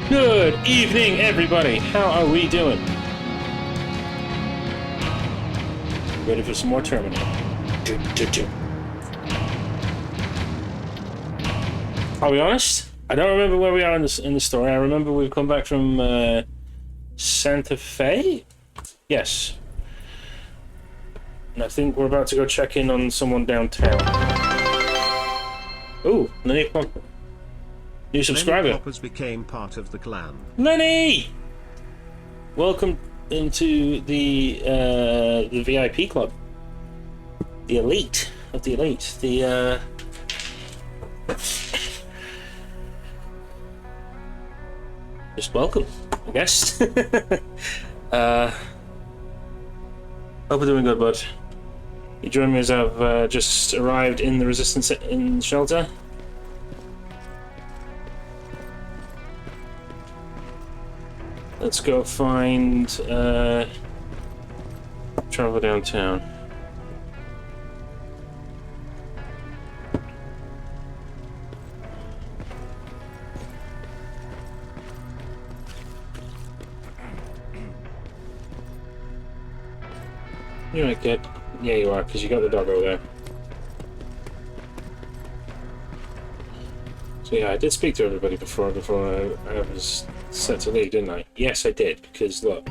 Good evening, everybody. How are we doing? Ready for some more Terminator. I'll be honest, I don't remember where we are in the story. I remember we've come back from Santa Fe? Yes. And I think we're about to go check in on someone downtown. Ooh, Lenny Popper. New subscriber. Lenny Poppers became part of the clan. Lenny! Welcome into the VIP club. The elite of the elite. The just welcome, I guess. Hope we're doing good, bud. You join me as I've just arrived in the Resistance in shelter. Let's go find travel downtown. You might get... Yeah, you are, because you got the dog over there. So yeah, I did speak to everybody before I was set to leave, didn't I? Yes, I did, because look.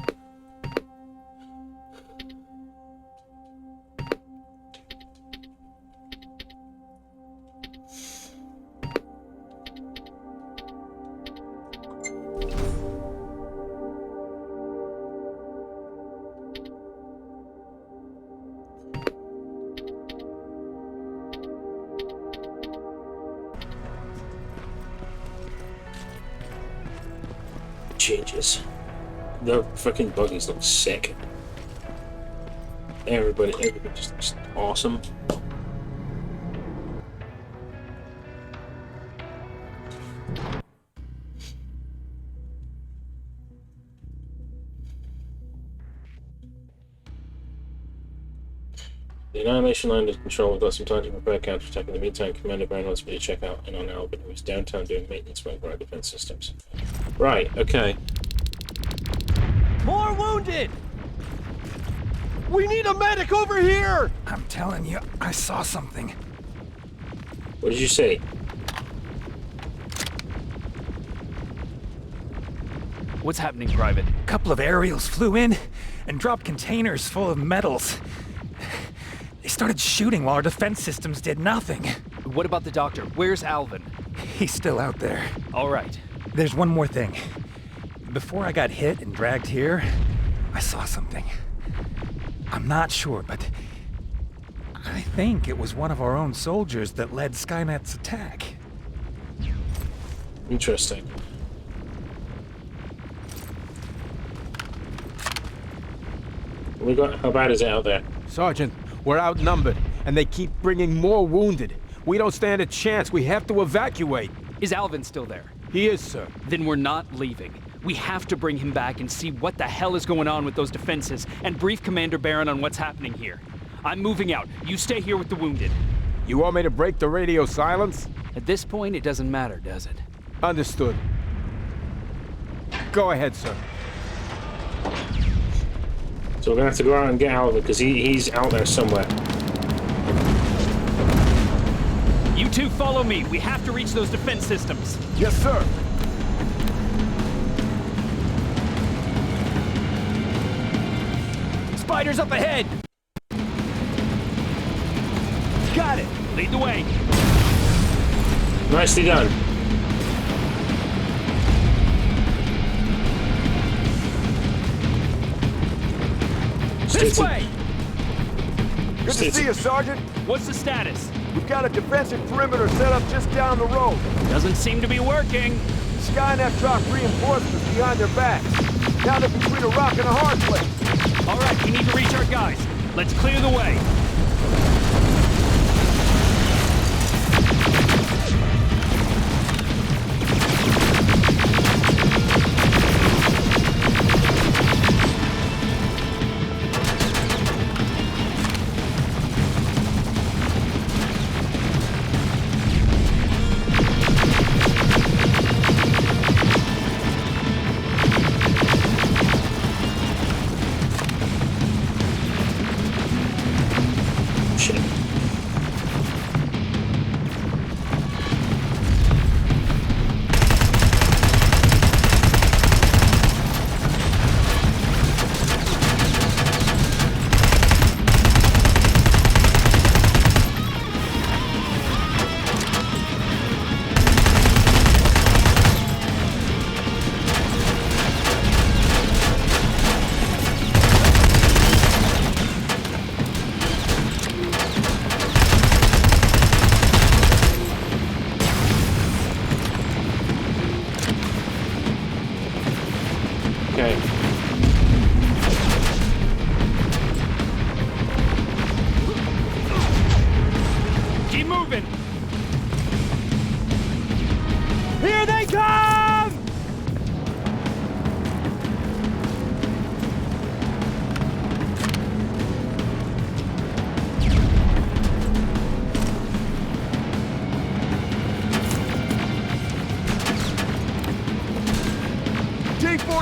Changes. The fucking buggies look sick. Everybody just looks awesome. The annihilation line is control. We've got some time to prepare counter-attack. In the meantime, Commander Brown wants me to check out in on Albin, who's downtown doing maintenance work for our defense systems. Right, okay. More wounded! We need a medic over here! I'm telling you, I saw something. What did you say? What's happening, Private? A couple of aerials flew in and dropped containers full of metals. They started shooting while our defense systems did nothing. What about the doctor? Where's Alvin? He's still out there. All right. There's one more thing. Before I got hit and dragged here, I saw something. I'm not sure, but I think it was one of our own soldiers that led Skynet's attack. Interesting. We got. How bad is it out there? Sergeant, we're outnumbered, and they keep bringing more wounded. We don't stand a chance. We have to evacuate. Is Alvin still there? He is, sir. Then we're not leaving. We have to bring him back and see what the hell is going on with those defenses and brief Commander Barron on what's happening here. I'm moving out. You stay here with the wounded. You want me to break the radio silence? At this point, it doesn't matter, does it? Understood. Go ahead, sir. So we're gonna have to go out and get Alvin because he's out there somewhere. You two follow me. We have to reach those defense systems. Yes, sir. Spiders up ahead! Got it! Lead the way! Nicely done. This way! Good to see you, Sergeant. What's the status? We've got a defensive perimeter set up just down the road. Doesn't seem to be working. Skynet dropped reinforcements behind their backs. Now they're between a rock and a hard place. All right, we need to reach our guys. Let's clear the way.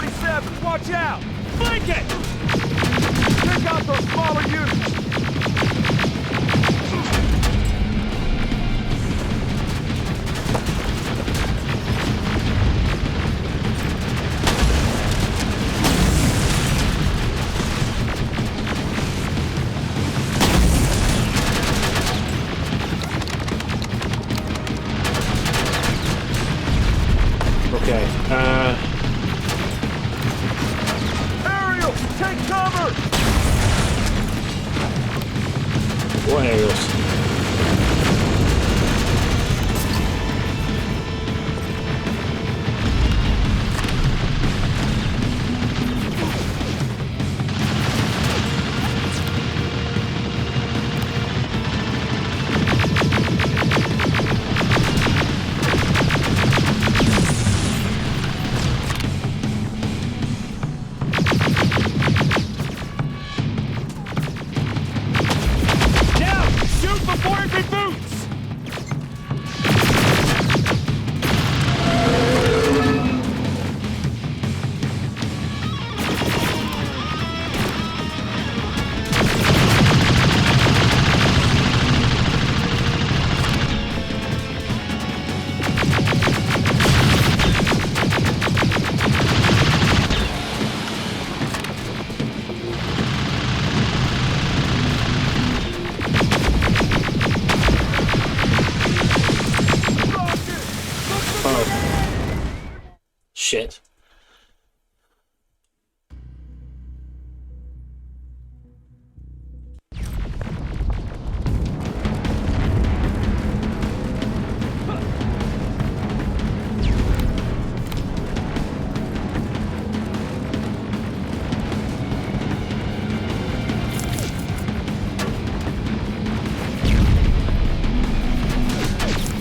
T-47, watch out! Flank it! Take out those smaller units! Okay, Aerial, take cover! what aerials? Now, shoot before it reboots! Shit.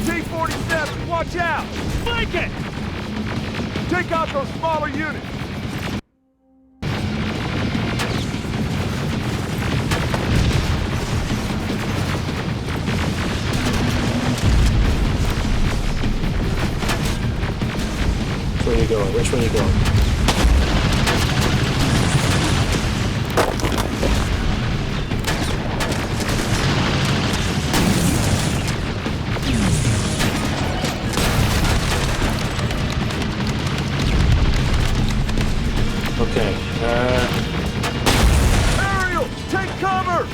T-47, watch out! Flank it! Take out those smaller units! Where are you going? Which way are you going? Okay, Aerial, take cover!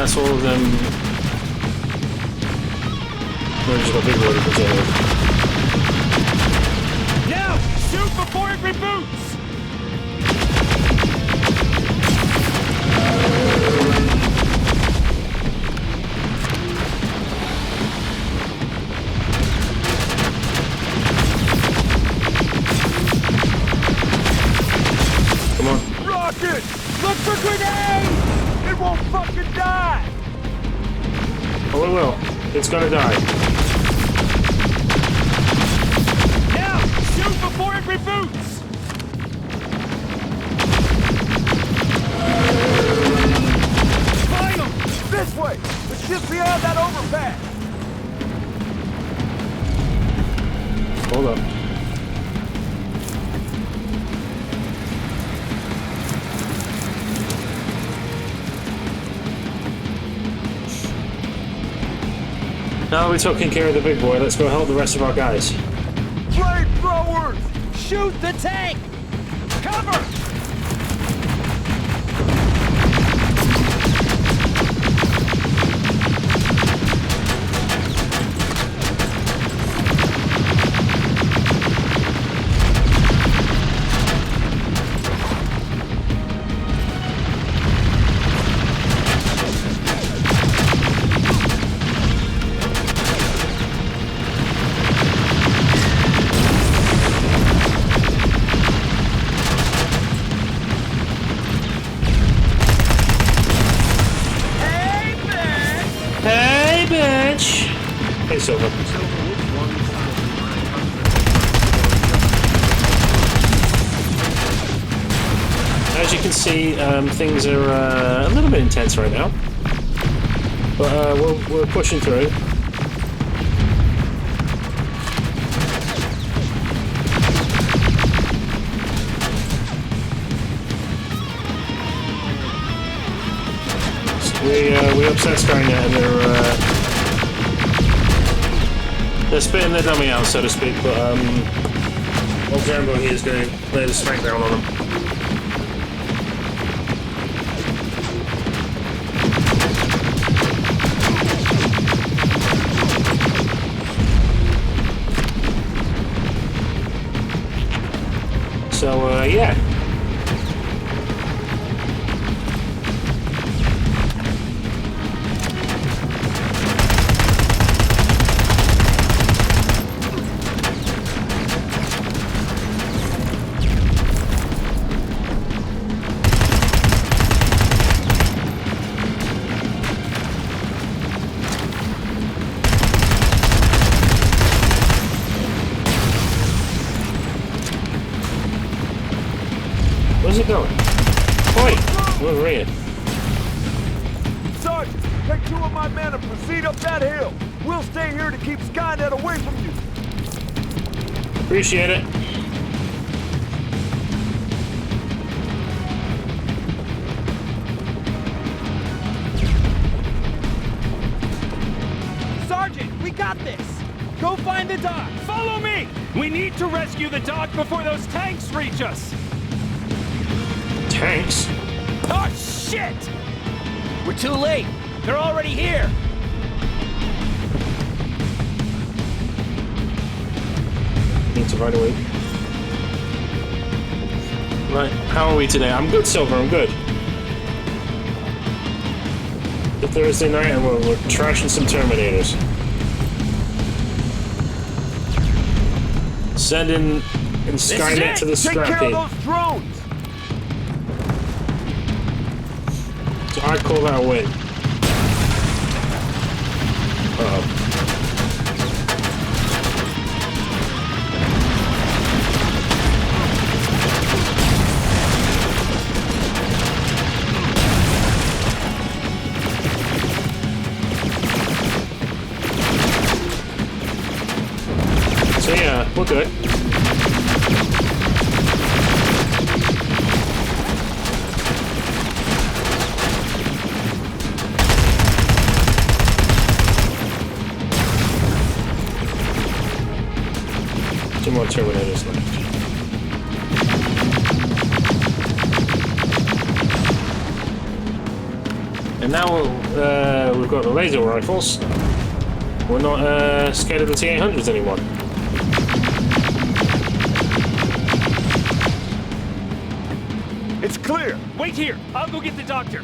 that's all of them. We're just got big water container. Now, shoot before it reboots! Come on. Rocket! Look for grenades! It won't fucking die! Oh, it will. It's gonna die. Now, shoot before it reboots! Find them! This way! The ship's beyond that overpass! Hold up. Now that we're taking care of the big boy, let's go help the rest of our guys. Flamethrowers! Shoot the tank! Cover! Hey, Silver. As you can see, things are a little bit intense right now, but we're pushing through. We upset Skynet and they're spitting their dummy out, so to speak, but old Jambo here is going to lay the smackdown on them. So, yeah. Where's it going? Oi! Over here. Sergeant, take 2 of my men and proceed up that hill. We'll stay here to keep Skynet away from you. Appreciate it. Sergeant, we got this! Go find the dock! Follow me! We need to rescue the dock before those tanks reach us! Tanks? Oh, shit! We're too late! They're already here! Need to ride away. Right, how are we today? I'm good, Silver, I'm good. It's Thursday night and we're trashing some Terminators. Sending in Skynet to the Take care of scrap heap. those drones. So I call that a win. Uh-oh. So yeah, we're good. 2 more Terminators left. And now we've got the laser rifles. We're not scared of the T-800s anymore. It's clear. Wait here! I'll go get the doctor!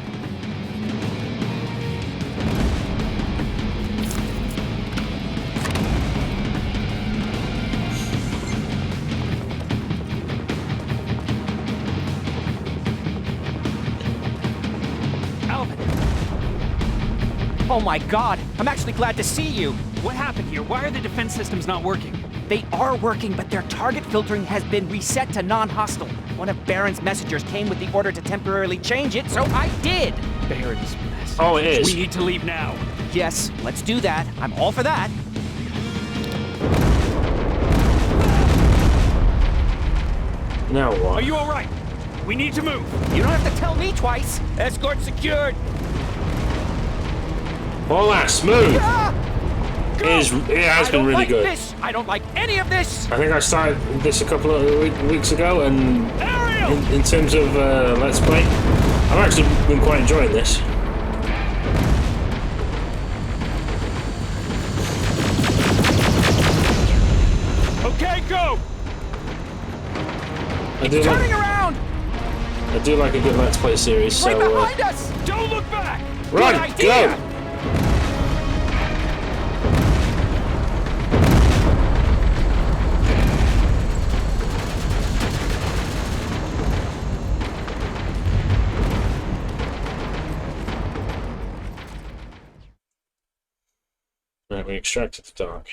Oh my god, I'm actually glad to see you. What happened here? Why are the defense systems not working? They are working, but their target filtering has been reset to non-hostile. One of Baron's messengers came with the order to temporarily change it, so I did. Baron's mess. Oh, it is. We need to leave now. Yes, let's do that. I'm all for that. Now Are what? you alright? We need to move. You don't have to tell me twice. Escort secured. All that smooth. Ah! Go! It has been really good. This. I don't like any of this. I think I started this a couple of weeks ago, and Ariel! in terms of Let's Play, I've actually been quite enjoying this. Okay, go! Turning around! I do like a good Let's Play series, Right so behind us! Don't look back! run, Good idea! go! Right, we extracted the dark.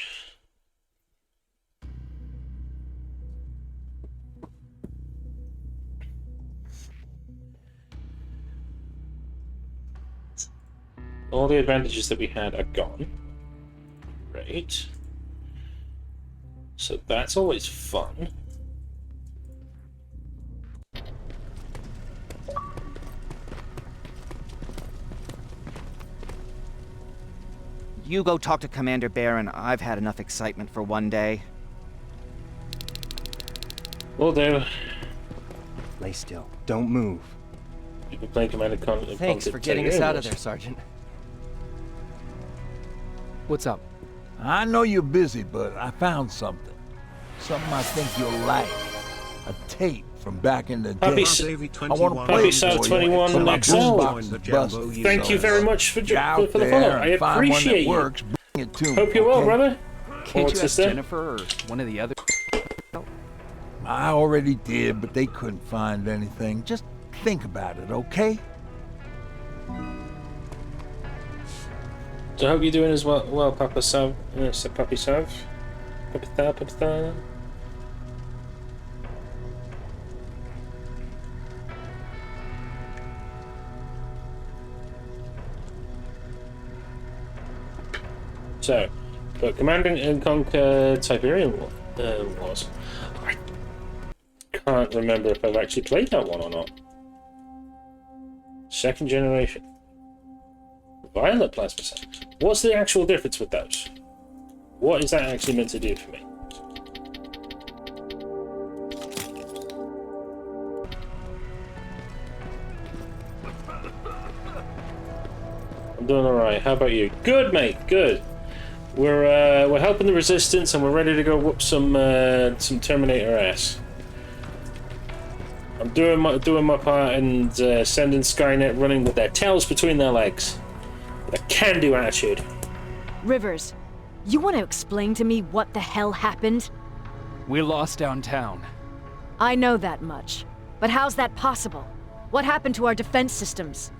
All the advantages that we had are gone. Great. So that's always fun. You go talk to Commander Barron. I've had enough excitement for one day. Will do. Lay still. Don't move. You've been playing Commander Conquer. Thanks for getting us out of there, Sergeant. What's up? I know you're busy, but I found something. Something I think you'll like. A tape from back in the Happy day. s- I want to play Happy it South for 21 you. So my XL. boombox is busted. Thank you very much for Get out the there follow. and I find one that appreciate you. works. Bring it to me, Hope you're well, okay? brother. Can't Or you ask sister. Jennifer or one of the other? I already did, but they couldn't find anything. Just think about it, okay? So I hope you're doing as well, Papa Sav. Papi Sav? Papa Tha? So, but Command and Conquer Tiberian Wars. I can't remember if I've actually played that one or not. Second generation. Violet plasma cells. What's the actual difference with those? What is that actually meant to do for me? I'm doing alright. How about you? Good, mate. Good. We're helping the resistance, and we're ready to go whoop some Terminator ass. I'm doing my part and sending Skynet running with their tails between their legs. With a can-do attitude. Rivers, you want to explain to me what the hell happened? We lost downtown. I know that much. But how's that possible? What happened to our defense systems?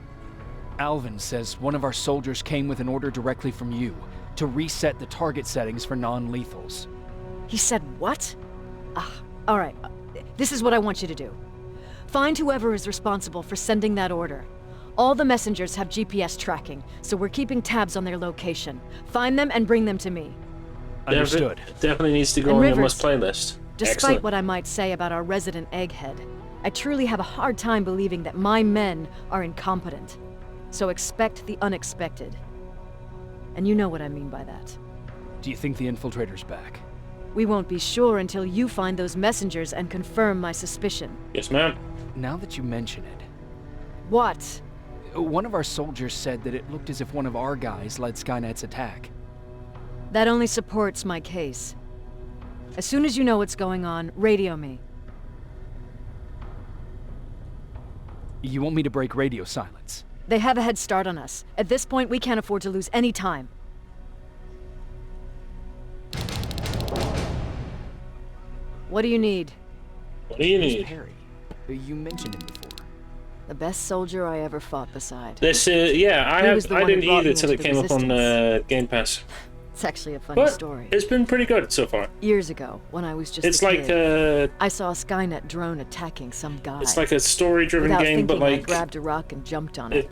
Alvin says one of our soldiers came with an order directly from you to reset the target settings for non-lethals. He said what? All right. This is what I want you to do. Find whoever is responsible for sending that order. All the messengers have GPS tracking, so we're keeping tabs on their location. Find them and bring them to me. Understood. Definitely needs to go And on your Rivers, must play list. Despite Excellent. what I might say about our resident egghead, I truly have a hard time believing that my men are incompetent. So expect the unexpected. And you know what I mean by that. Do you think the Infiltrator's back? We won't be sure until you find those messengers and confirm my suspicion. Yes, ma'am. Now that you mention it, What? one of our soldiers said that it looked as if one of our guys led Skynet's attack. That only supports my case. As soon as you know what's going on, radio me. You want me to break radio silence? They have a head start on us. At this point, we can't afford to lose any time. What do you need? What do you Who's need? Perry? You mentioned him before. The best soldier I ever fought beside. This, yeah, He was the I one who didn't brought either me till it into came the up on Game Pass. It's actually a funny But story. it's been pretty good so far. Years ago, when I was just It's a like kid, I saw a Skynet drone attacking some guy. it's like a story-driven Without game, but thinking, I like grabbed a rock and jumped on it.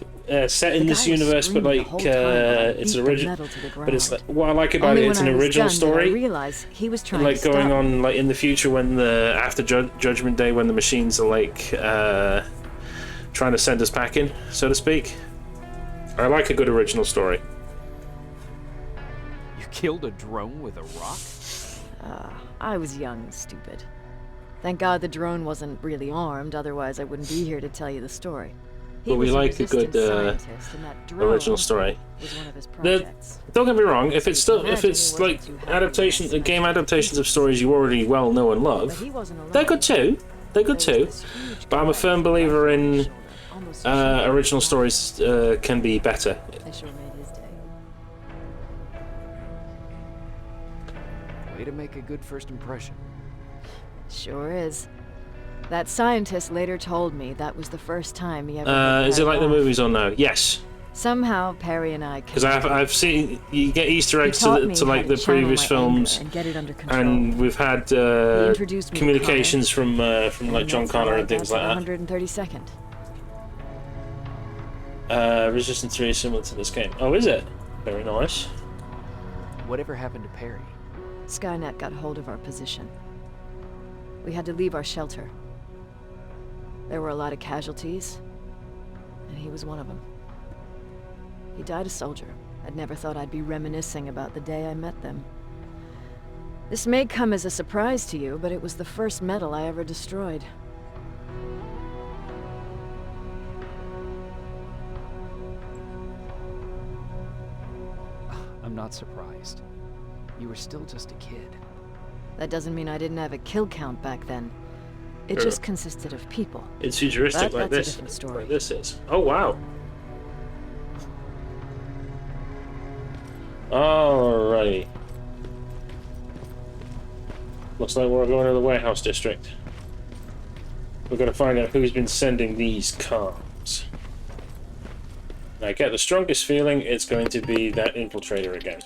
set in The this guy was universe, but screaming like the whole time while I it's beat an the original. metal to the But it's ground. like, what I like about Only it, it's when an I was original done did I story. realize he was trying Like to going stop me. on like in the future when the after Judgment Day, when the machines are like trying to send us packing, so to speak. I like a good original story. You killed a drone with a rock? I was young and stupid. Thank God the drone wasn't really armed, otherwise I wouldn't be here to tell you the story. He But we was a like a good, resistance scientist, and that drone original story. was one of his The, projects. don't get me wrong. If it's still, if Imagine it's he wasn't like too happy adaptations, when I game smashed adaptations of stories you already well know and But love, he wasn't alone. they're good too. They're good There too. was this huge But I'm a guy firm with a believer rifle on his in shoulder, almost a shield. original stories can be better. They sure made his day. Way to make a good first impression. Sure is. That scientist later told me that was the first time he ever. Is it like the off. movies or no? Yes. Somehow Perry and I Because I've seen you get Easter eggs taught to me to how like to the channel previous my films, anger and get it under control. and we've had He introduced me to communications from like and John that's how Connor I and things got like to the 132nd. that. Resistance 3 is similar to this game. Oh, is it? Very nice. Whatever happened to Perry? Skynet got hold of our position. We had to leave our shelter. There were a lot of casualties, and he was one of them. He died a soldier. I'd never thought I'd be reminiscing about the day I met them. This may come as a surprise to you, but it was the first metal I ever destroyed. I'm not surprised. You were still just a kid. That doesn't mean I didn't have a kill count back then. It Sure. just consisted of people. It's futuristic But like that's a this. different story. Like this is. Oh wow. Alrighty. Looks like we're going to the warehouse district. We've got to find out who's been sending these comms. And I get the strongest feeling it's going to be that infiltrator again.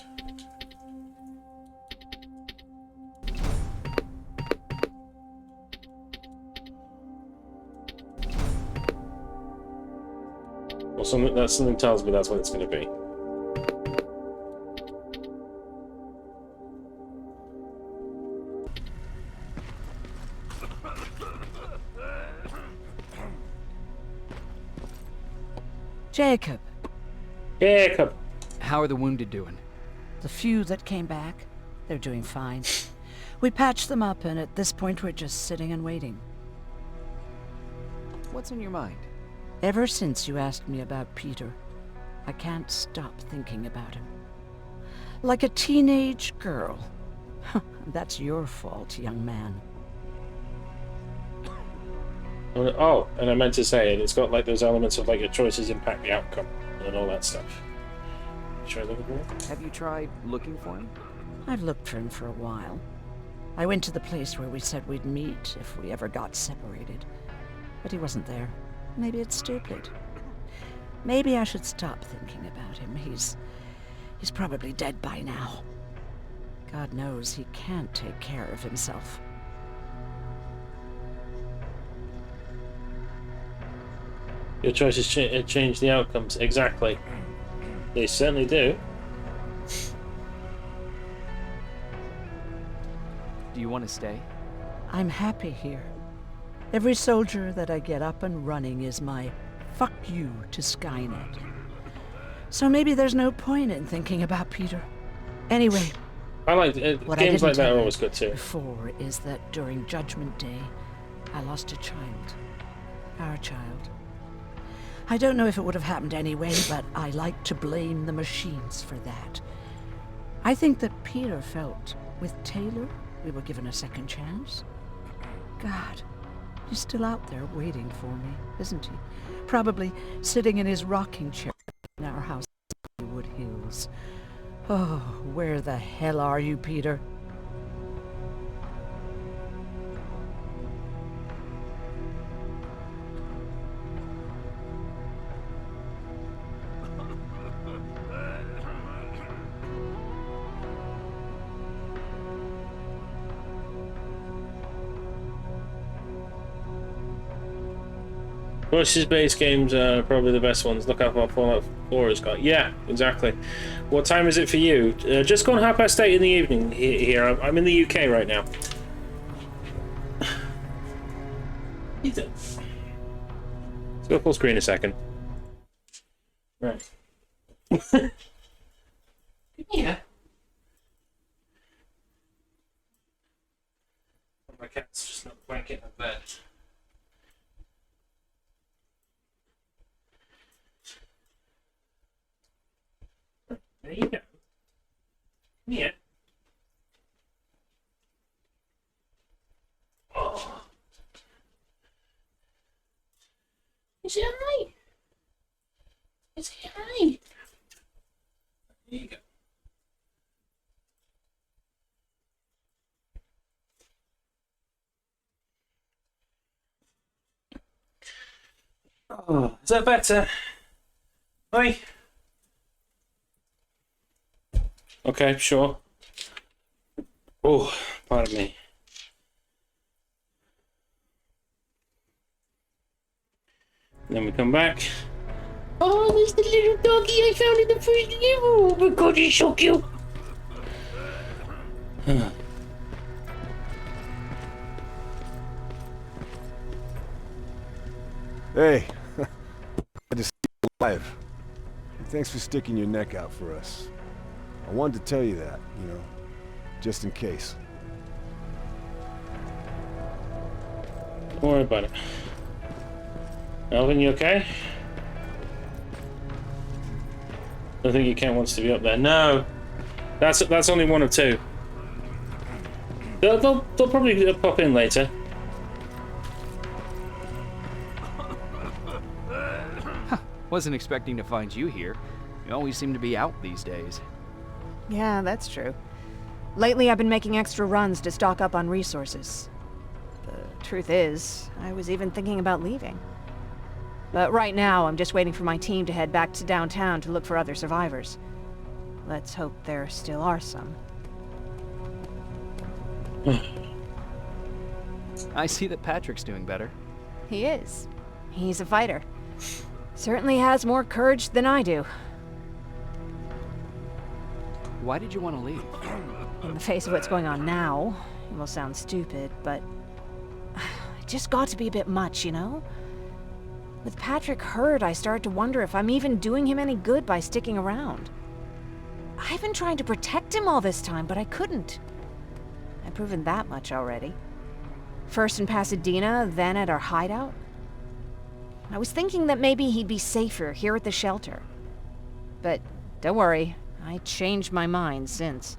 Well, something tells me that's what it's going to be. Jacob, Jacob! How are the wounded doing? the few that came back, they're doing fine. We patched them up, and at this point we're just sitting and waiting. What's on your mind? Ever since you asked me about Peter, I can't stop thinking about him. Like a teenage girl. That's your fault, young man. Oh, and I meant to say it. It's got like those elements of like your choices impact the outcome and all that stuff. Should I look at that? Have you tried looking for him? I've looked for him for a while. I went to the place where we said we'd meet if we ever got separated. But he wasn't there. Maybe it's stupid. Maybe I should stop thinking about him. He's probably dead by now. God knows he can't take care of himself. Your choices change the outcomes. Exactly. They certainly do. Do you want to stay? I'm happy here. Every soldier that I get up and running is my fuck you to Skynet. So maybe there's no point in thinking about Peter. Anyway, I like what I games didn't like that tell are you always good too. before is that during Judgment Day, I lost a child. Our child. I don't know if it would have happened anyway, but I like to blame the machines for that. I think that Peter felt with Taylor we were given a second chance. God, he's still out there waiting for me, isn't he? Probably sitting in his rocking chair in our house in Hollywood Hills. Oh, where the hell are you, Peter? Voices-based games are probably the best ones. Look how far Fallout 4 has got. Yeah, exactly. What time is it for you? Just gone 8:30 in the evening here. I'm in the UK right now. Let's go full screen a second. Right. Yeah. My cat's just not blanket in bed. There you go. Come here. Oh. Is he alright? Is he alright? There you go. Oh, is that better? Oi? Okay, sure. Oh, pardon me. Then we come back. Oh, there's the little doggy I found in the first level. Oh my god, he's so cute. Hey, I just alive. Thanks for sticking your neck out for us. I wanted to tell you that, you know, just in case. Don't worry about it. Alvin, you okay? I think your cat wants to be up there. No, that's only one of two. They'll probably pop in later. Wasn't expecting to find you here. You always seem to be out these days. Yeah, that's true. Lately, I've been making extra runs to stock up on resources. The truth is, I was even thinking about leaving. But right now, I'm just waiting for my team to head back to downtown to look for other survivors. Let's hope there still are some. I see that Patrick's doing better. He is. He's a fighter. Certainly has more courage than I do. Why did you want to leave? In the face of what's going on now, it will sound stupid, but it just got to be a bit much, you know? With Patrick hurt, I started to wonder if I'm even doing him any good by sticking around. I've been trying to protect him all this time, but I couldn't. I've proven that much already. First in Pasadena, then at our hideout. I was thinking that maybe he'd be safer here at the shelter. But don't worry, I changed my mind since.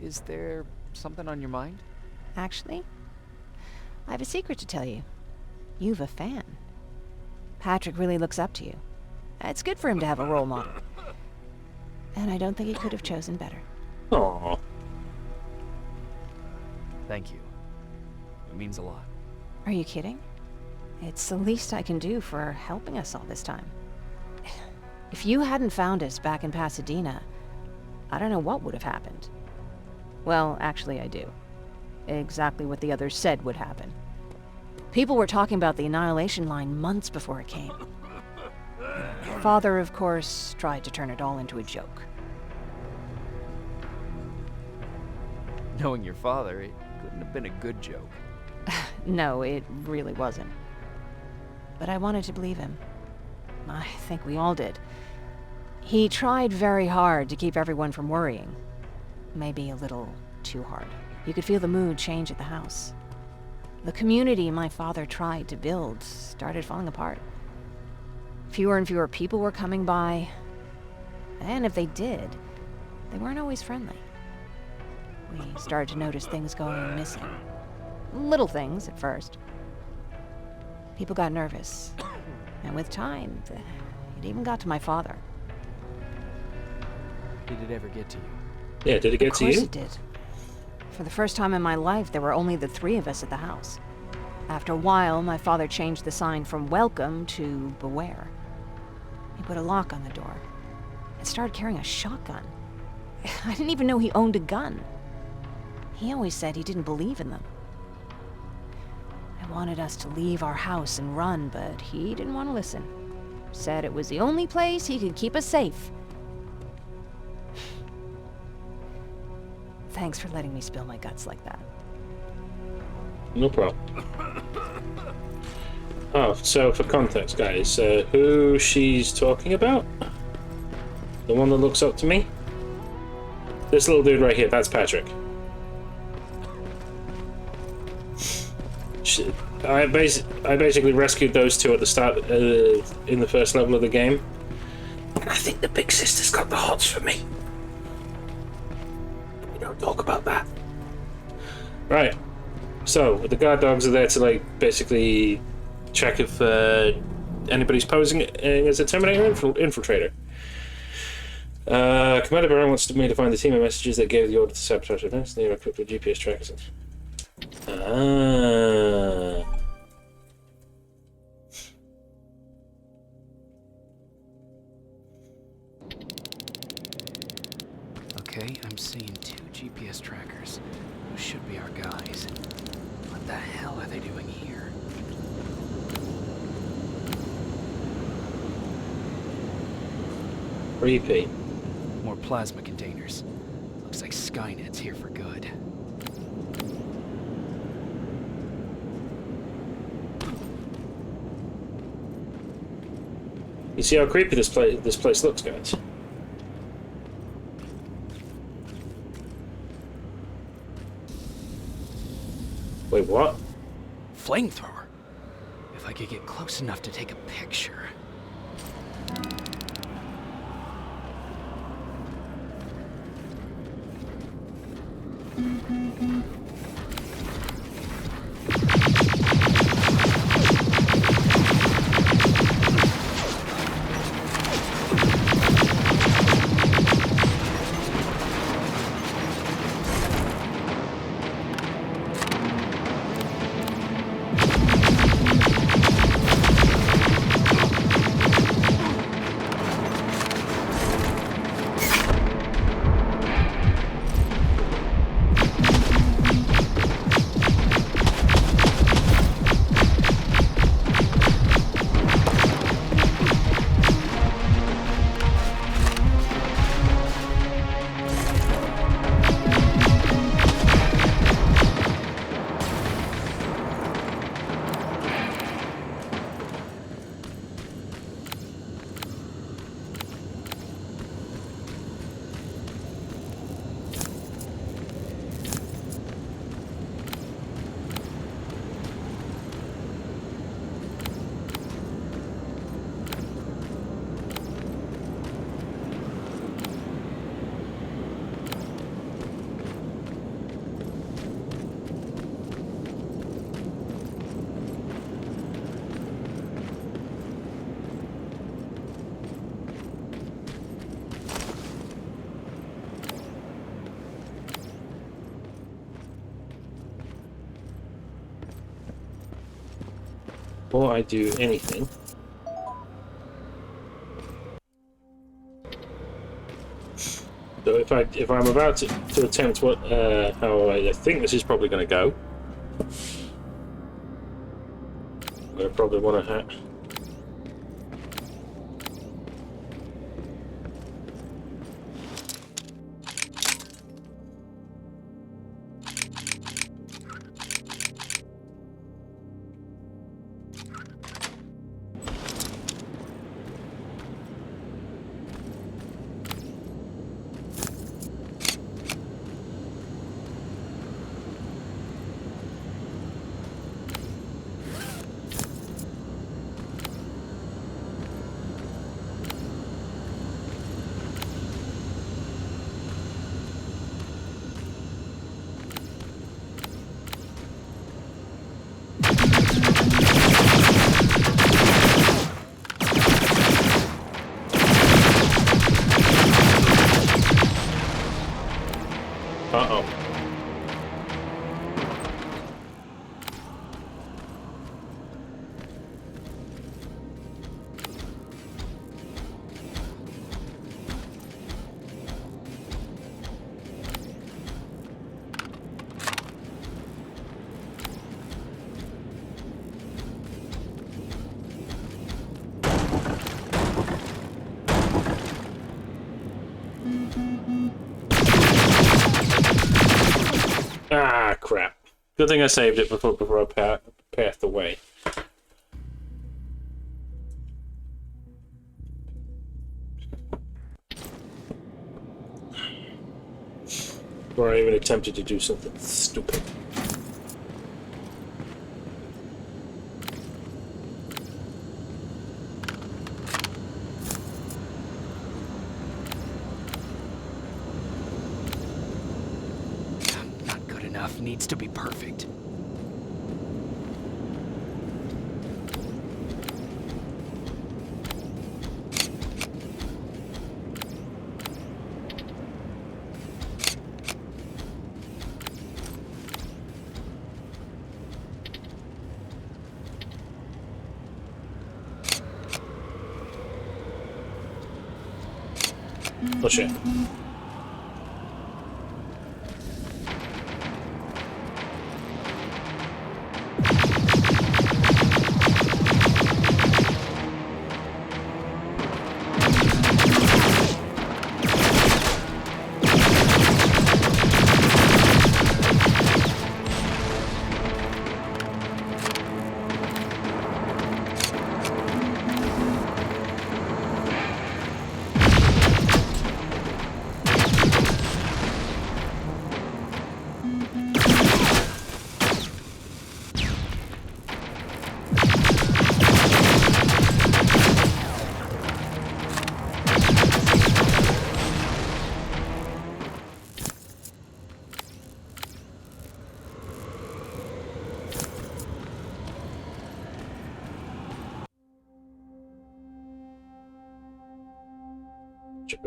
Is there something on your mind? Actually, I have a secret to tell you. You've a fan. Patrick really looks up to you. It's good for him to have a role model. And I don't think he could have chosen better. Aww. Thank you. It means a lot. Are you kidding? It's the least I can do for helping us all this time. If you hadn't found us back in Pasadena, I don't know what would have happened. Well, actually I do. Exactly what the others said would happen. People were talking about the Annihilation Line months before it came. Father, of course, tried to turn it all into a joke. Knowing your father, it couldn't have been a good joke. No, it really wasn't. But I wanted to believe him. I think we all did. He tried very hard to keep everyone from worrying. Maybe a little too hard. You could feel the mood change at the house. The community my father tried to build started falling apart. Fewer and fewer people were coming by. And if they did, they weren't always friendly. We started to notice things going missing. Little things at first. People got nervous. And with time, it even got to my father. Did it ever get to you? Yeah, did it get to you? Of course it did. For the first time in my life, there were only the three of us at the house. After a while, my father changed the sign from welcome to beware. He put a lock on the door and started carrying a shotgun. I didn't even know he owned a gun. He always said he didn't believe in them. I wanted us to leave our house and run, but he didn't want to listen. Said it was the only place he could keep us safe. Thanks for letting me spill my guts like that. No problem. Oh, so for context, guys, who she's talking about? The one that looks up to me? This little dude right here, that's Patrick. I basically rescued those two at the start, in the first level of the game. And I think the big sister's got the hots for me. We don't talk about that. Right. So, the guard dogs are there to, like, basically check if anybody's posing as a Terminator Infiltrator. Commander Baron wants me to find the team of messages that gave the order to sabotage events. They are equipped with GPS trackers. seeing 2 GPS trackers. Those should be our guys. What the hell are they doing here? Creepy. More plasma containers. Looks like Skynet's here for good. You see how creepy this place looks, guys? Wait, what? Flamethrower? If I could get close enough to take a picture. Before I do anything, so if I'm about to attempt what how I think this is probably going to go, I'm going to probably want to Uh-oh. Ah, crap. Good thing I saved it before I passed away. Before I even attempted to do something stupid. Needs to be perfect. Oh shit.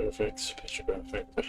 Perfect. Picture perfect.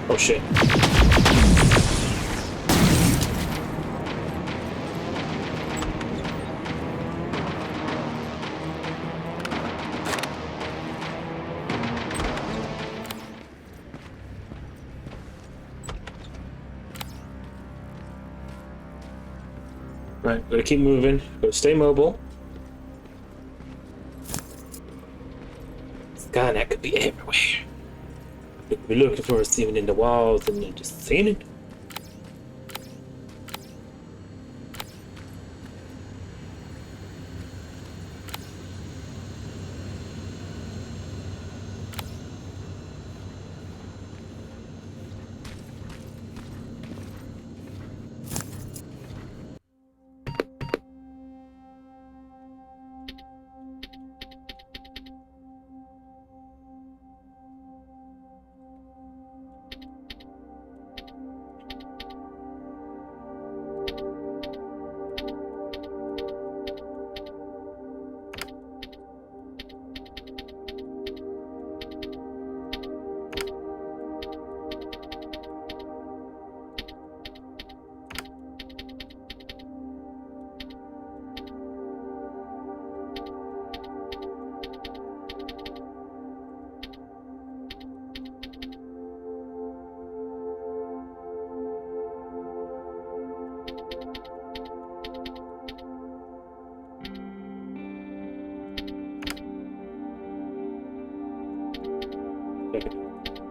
Oh shit. Right, gotta keep moving, gotta stay mobile. Skynet could be everywhere. We could be looking for us even in the walls and then just seeing it.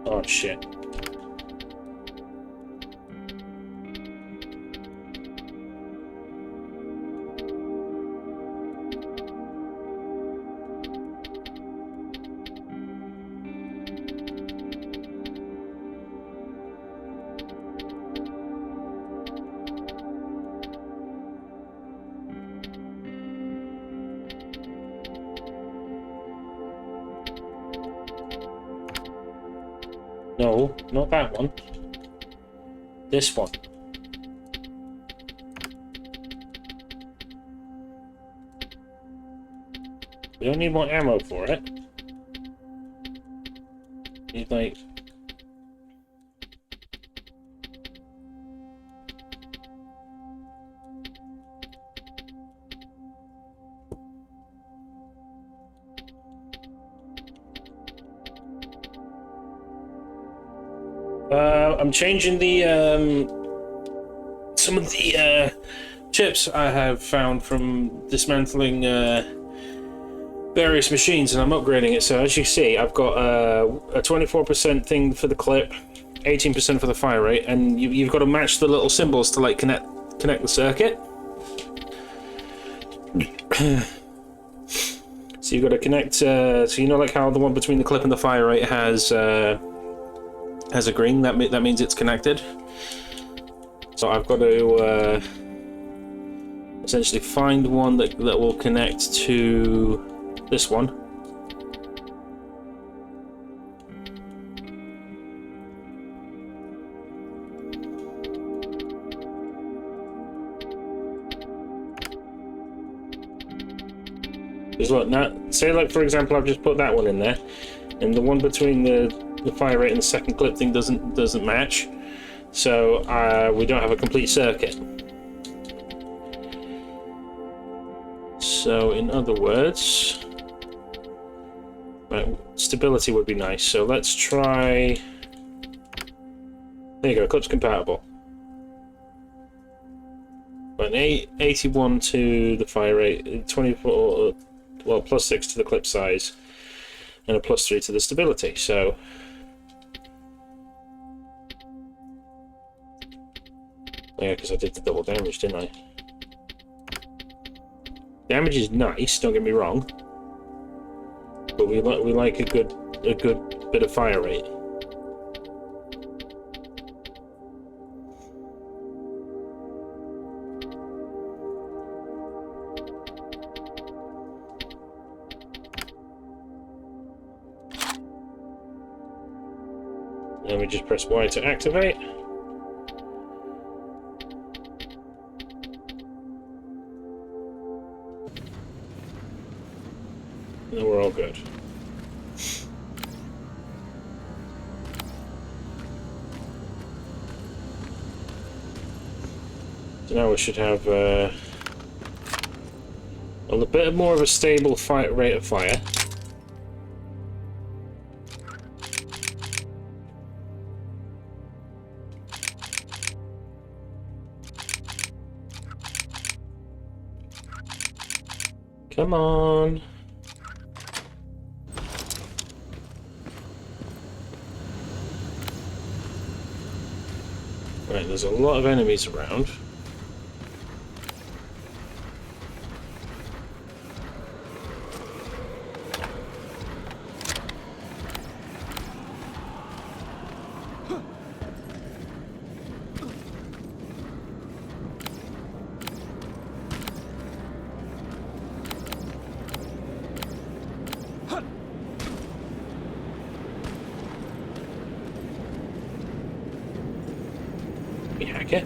Oh shit. No, not that one. This one. We don't need more ammo for it. Need like... I'm changing the some of the chips I have found from dismantling various machines, and I'm upgrading it. So as you see, I've got a 24% thing for the clip, 18% for the fire rate, and you've got to match the little symbols to like connect the circuit. So you've got to connect. So you know, like how the one between the clip and the fire rate has a green. That means it's connected. So I've got to essentially find one that will connect to this one. Because look, now, say like for example, I've just put that one in there, and the one between the fire rate and the second clip thing doesn't match, so we don't have a complete circuit. So in other words, right, stability would be nice. So let's try. There you go, clip's compatible. An 81 to the fire rate, 24, well, +6 to the clip size, and a +3 to the stability. So, yeah, because I did the double damage, didn't I? Damage is nice, don't get me wrong, but we like a good bit of fire rate. And we just press Y to activate. And we're all good. So now we should have a bit more of a stable rate of fire. Come on. Right, there's a lot of enemies around. We hack it?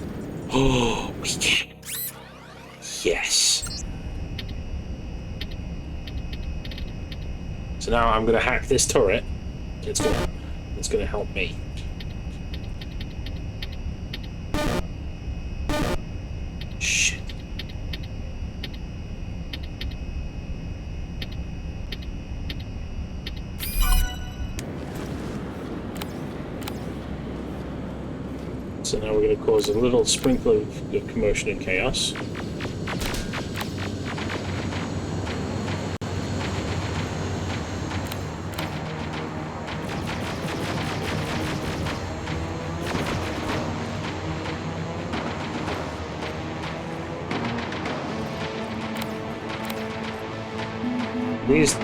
Oh, we can. Yes. So now I'm gonna hack this turret. It's gonna help me. Shit. So now we're going to cause a little sprinkle of commotion and chaos.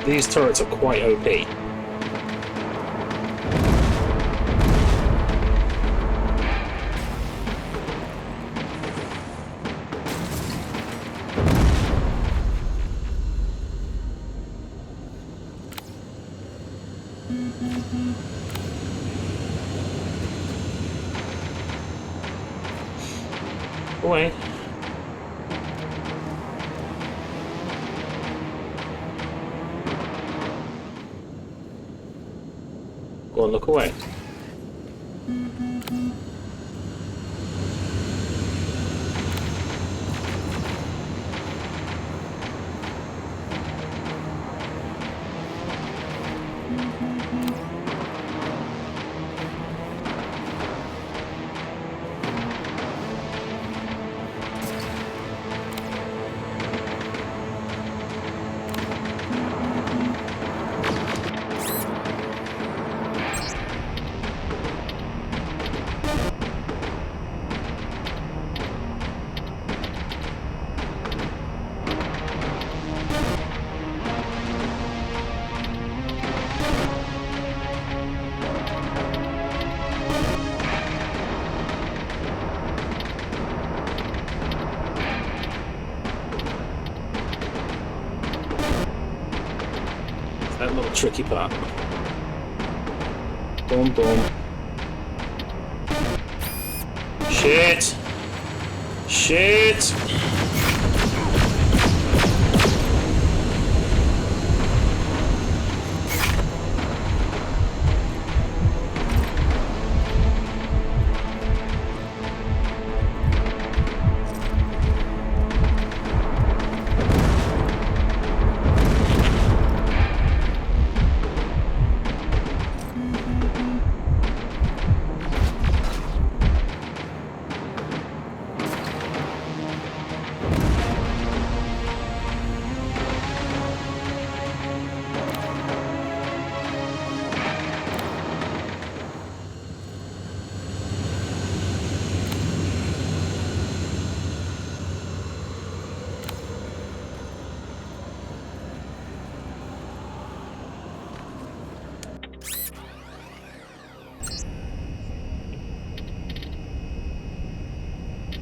These turrets are quite OP. Away. Go and look away. That little tricky part. Boom, boom. Shit! Shit!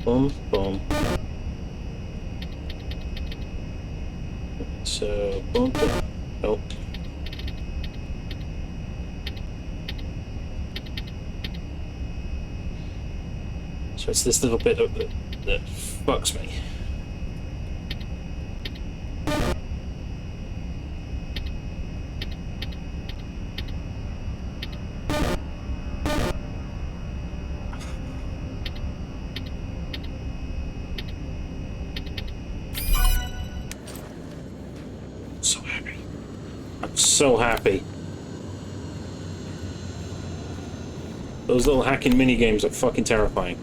Boom, boom. So, boom, boom. Nope. So it's this little bit that fucks me. So happy. I'm so happy. Those little hacking mini games are fucking terrifying.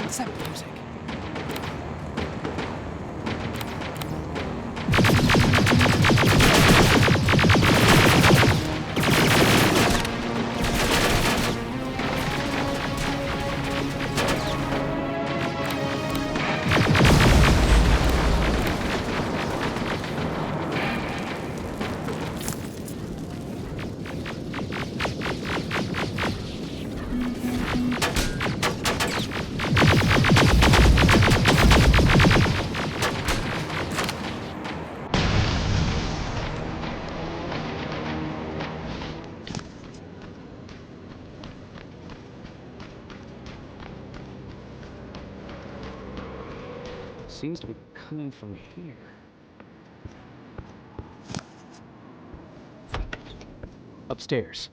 What's that music? Seems to be coming from here. Upstairs.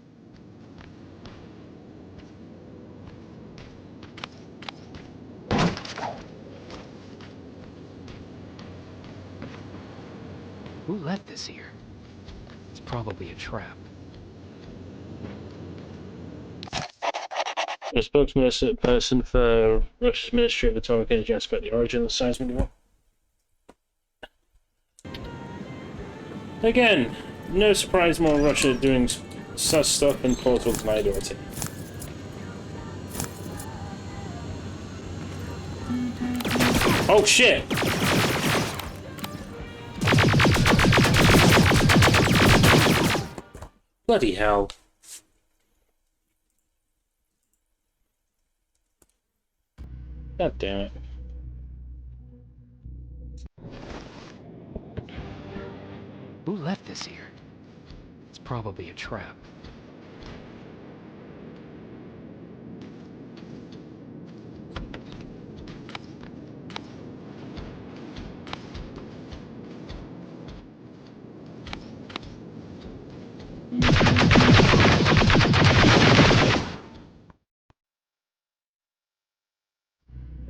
Who left this here? It's probably a trap. A spokesperson for Russia's Ministry of Atomic Energy asked about the origin of the seismic event. Again, no surprise more Russia doing sus stuff in Portal to my daughter. Oh shit! Bloody hell. God damn it. Who left this here? It's probably a trap.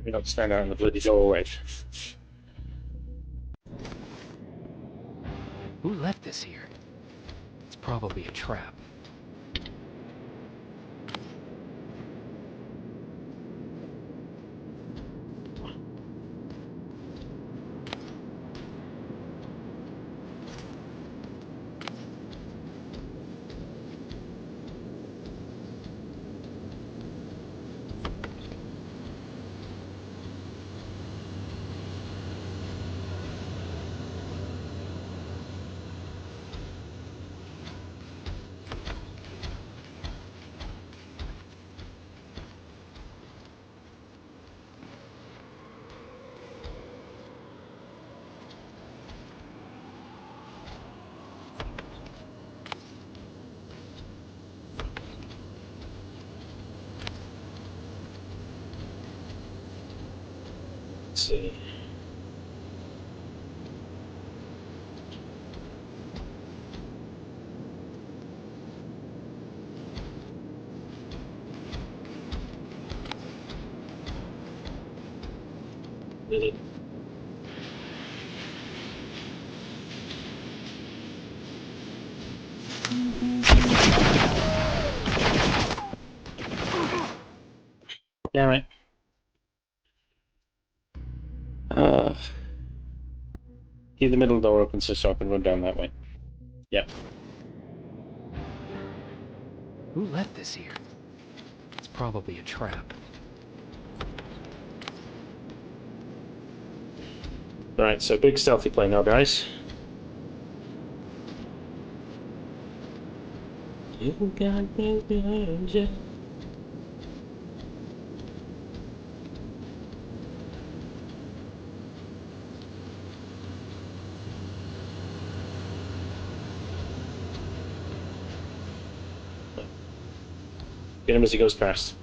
We don't stand out in the bloody doorway. Who left this here? It's probably a trap. Let's see. Really? Damn it. Keep the middle door open so I can run down that way. Yep. Who left this here? It's probably a trap. Right, so big stealthy play now, guys. You got me good. Get him as he goes past.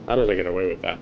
How did I get away with that?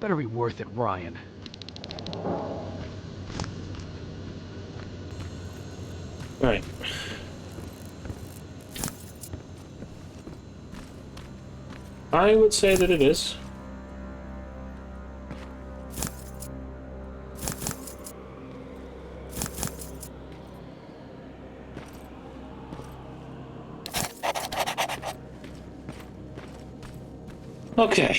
Better be worth it, Ryan. Right. I would say that it is. Okay.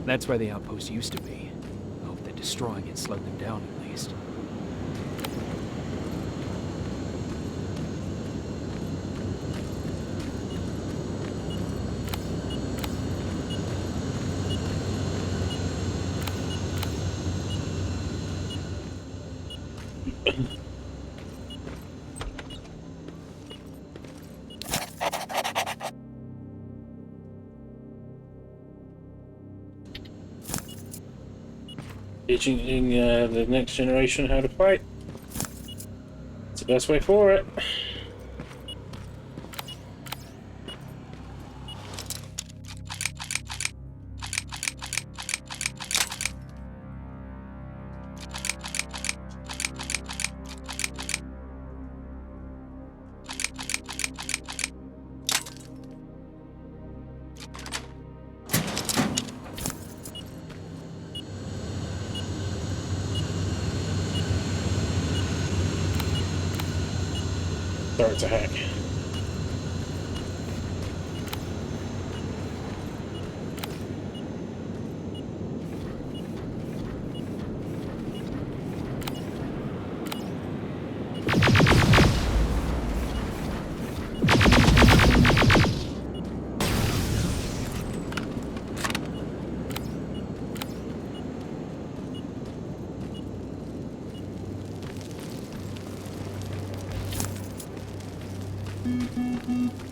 That's where the outpost used to be. I hope that destroying it slowed them down at least. Teaching the next generation how to fight. It's the best way for it. Sorry, it's a hack.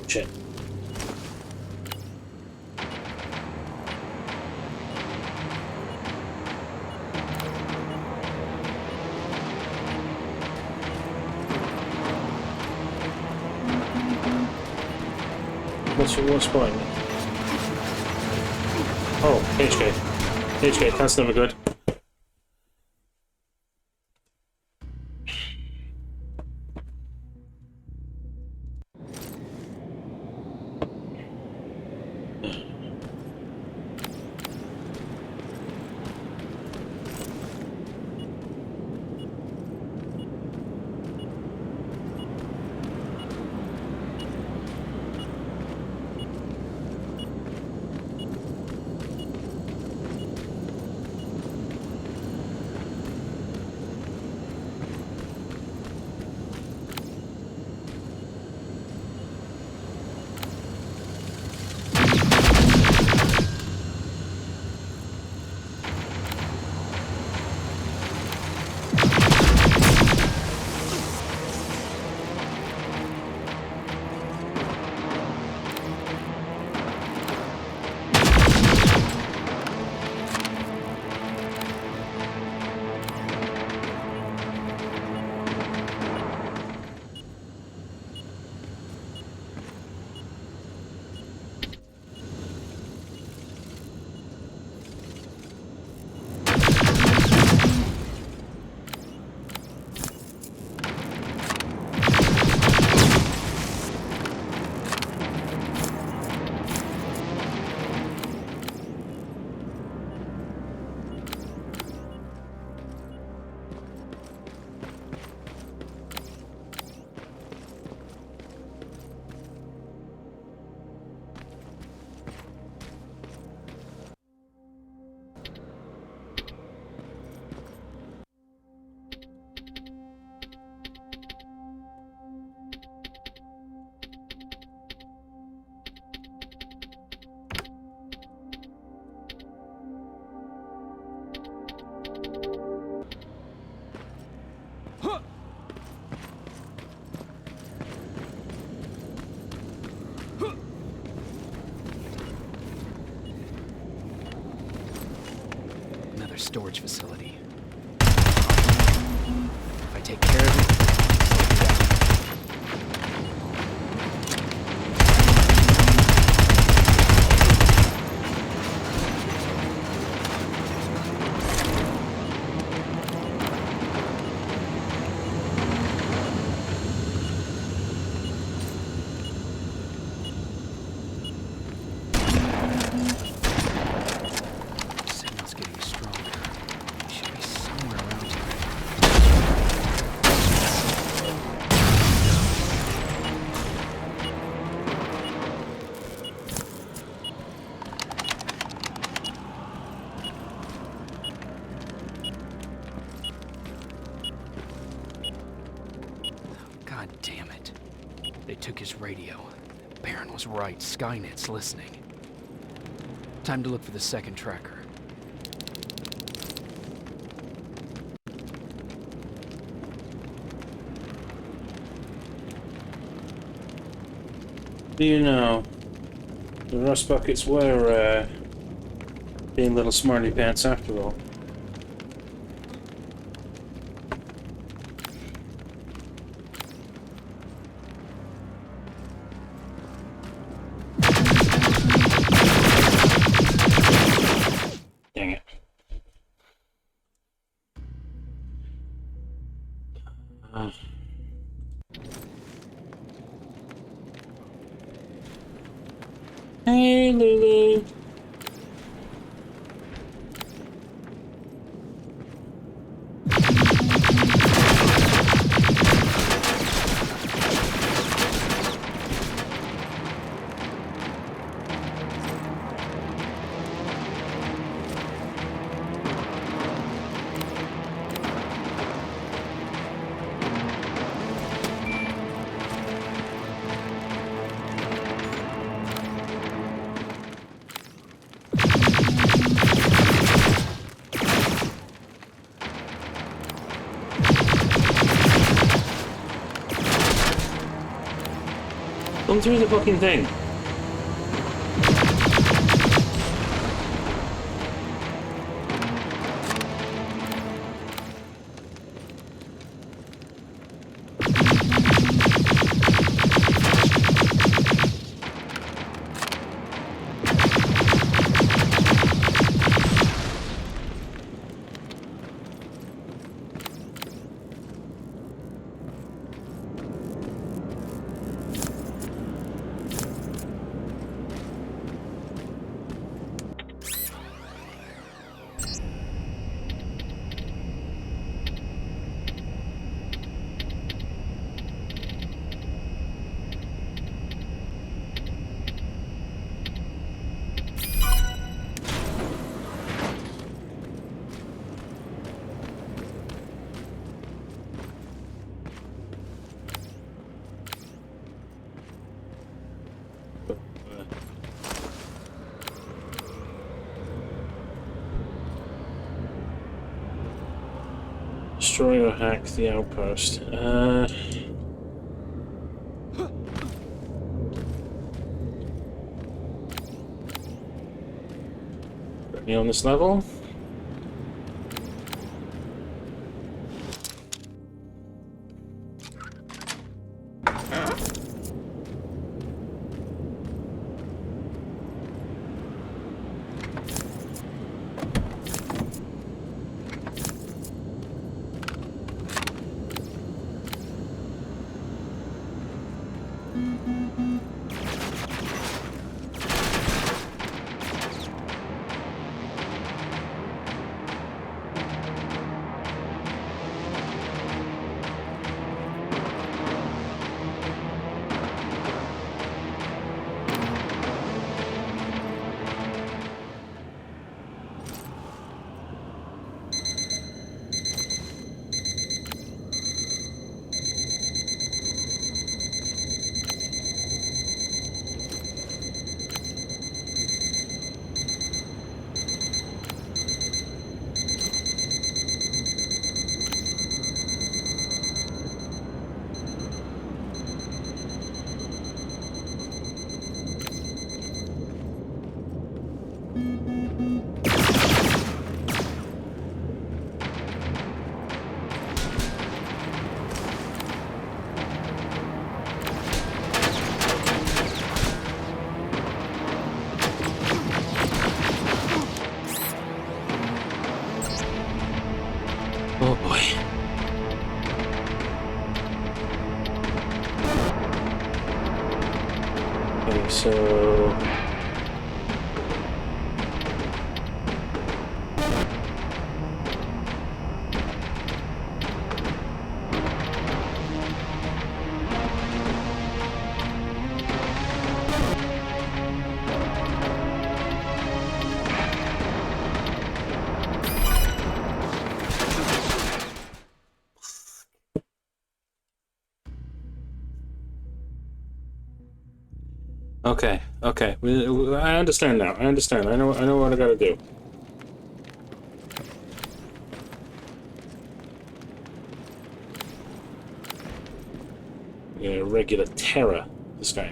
Shit. So what's spotting me? Oh, HK. HK, that's never good. Storage facility. If I take care of it, God damn it. They took his radio. Baron was right. Skynet's listening. Time to look for the second tracker. Do you know, the rust buckets were being little smarty pants after all. Dang it. Hey, Lulu. Come through the fucking thing. Destroy or hack the outpost. Any on this level? Oh boy. Okay, so... Okay, okay. I understand now. I understand. I know what I gotta do. Yeah, regular terror, this guy.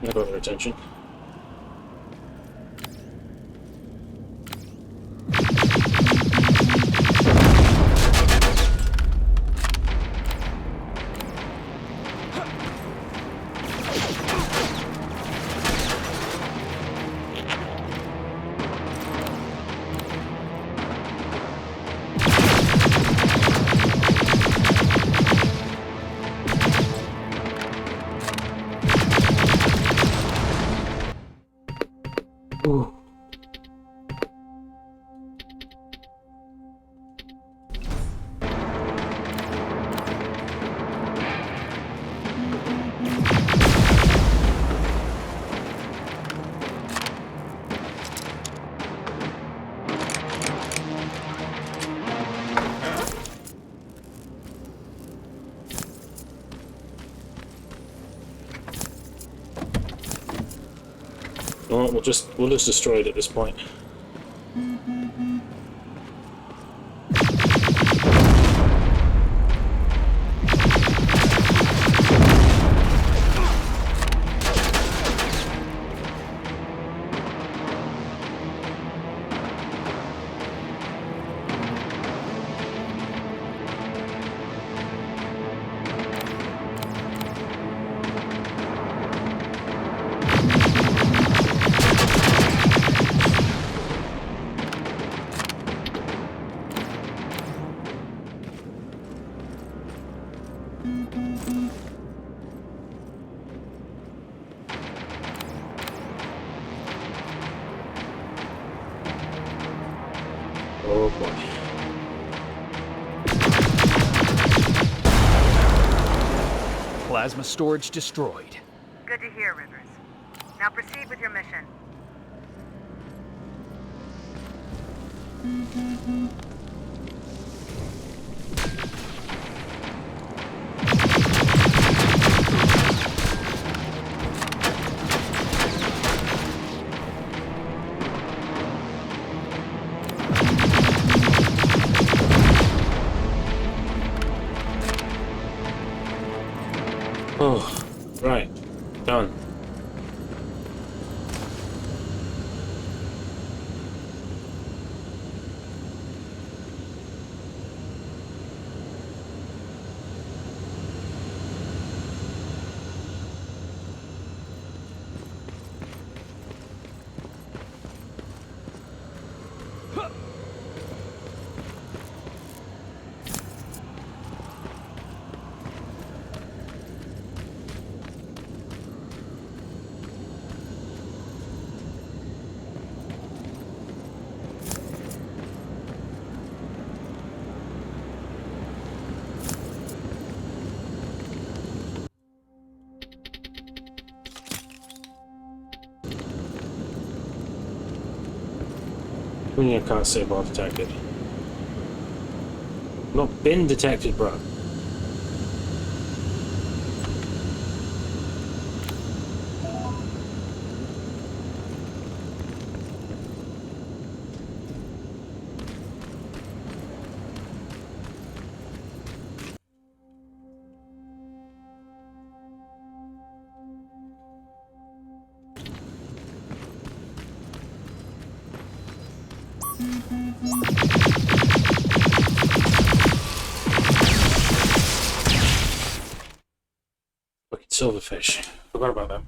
I got their attention. Ooh. Well, we'll just destroy it at this point. Oh boy. Plasma storage destroyed. Good to hear, Rivers. Now proceed with your mission. Oh, right. Done. I can't say ball detected. Not been detected, bro. Fucking silverfish. Forgot about them.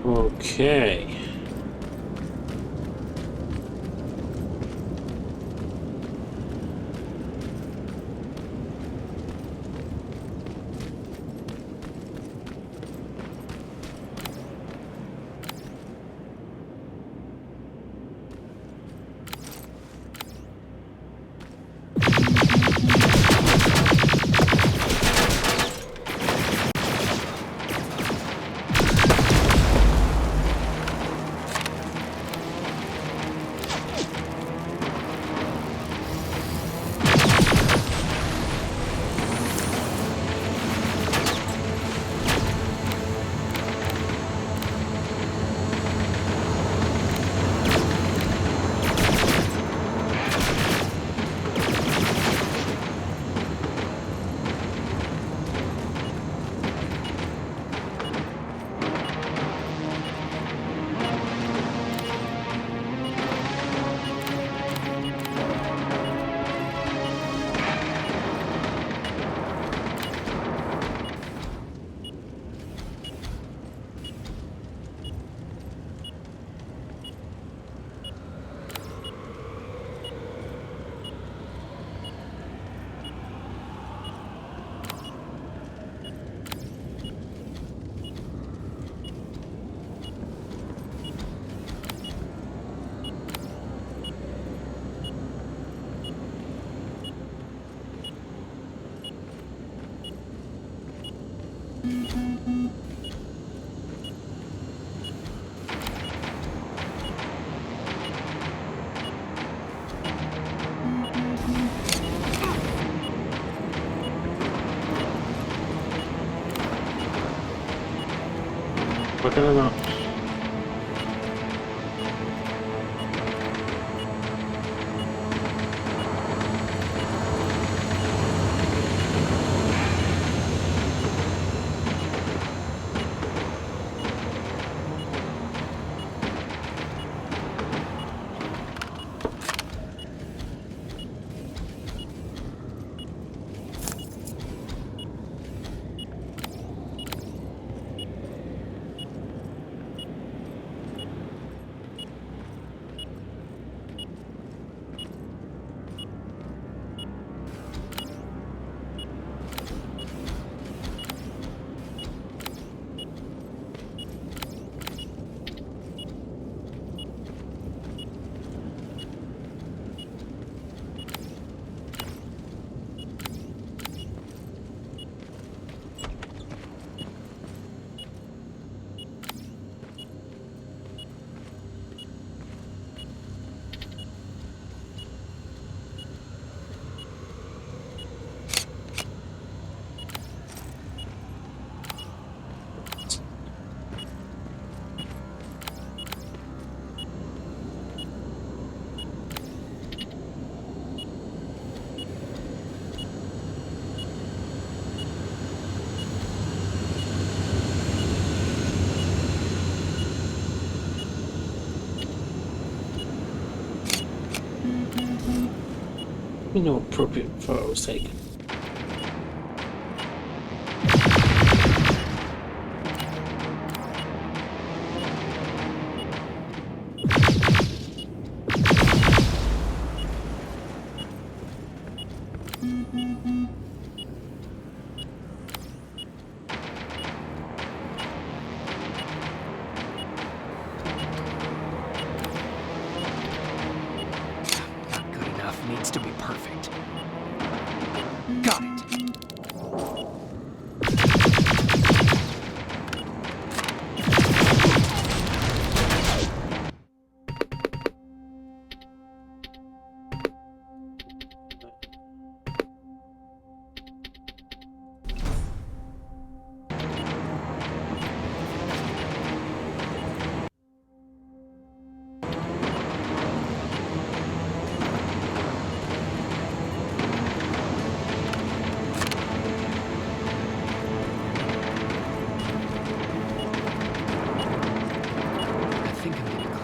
Okay. Look at that. No appropriate photo was taken. Not good enough. Needs to be perfect. Got it.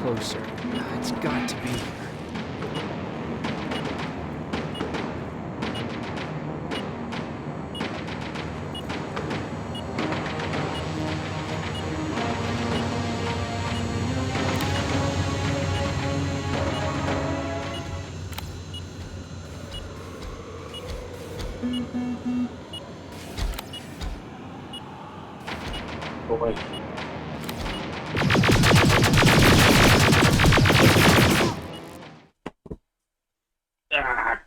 Closer. It's got to be here. away. Ah!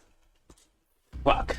Fuck.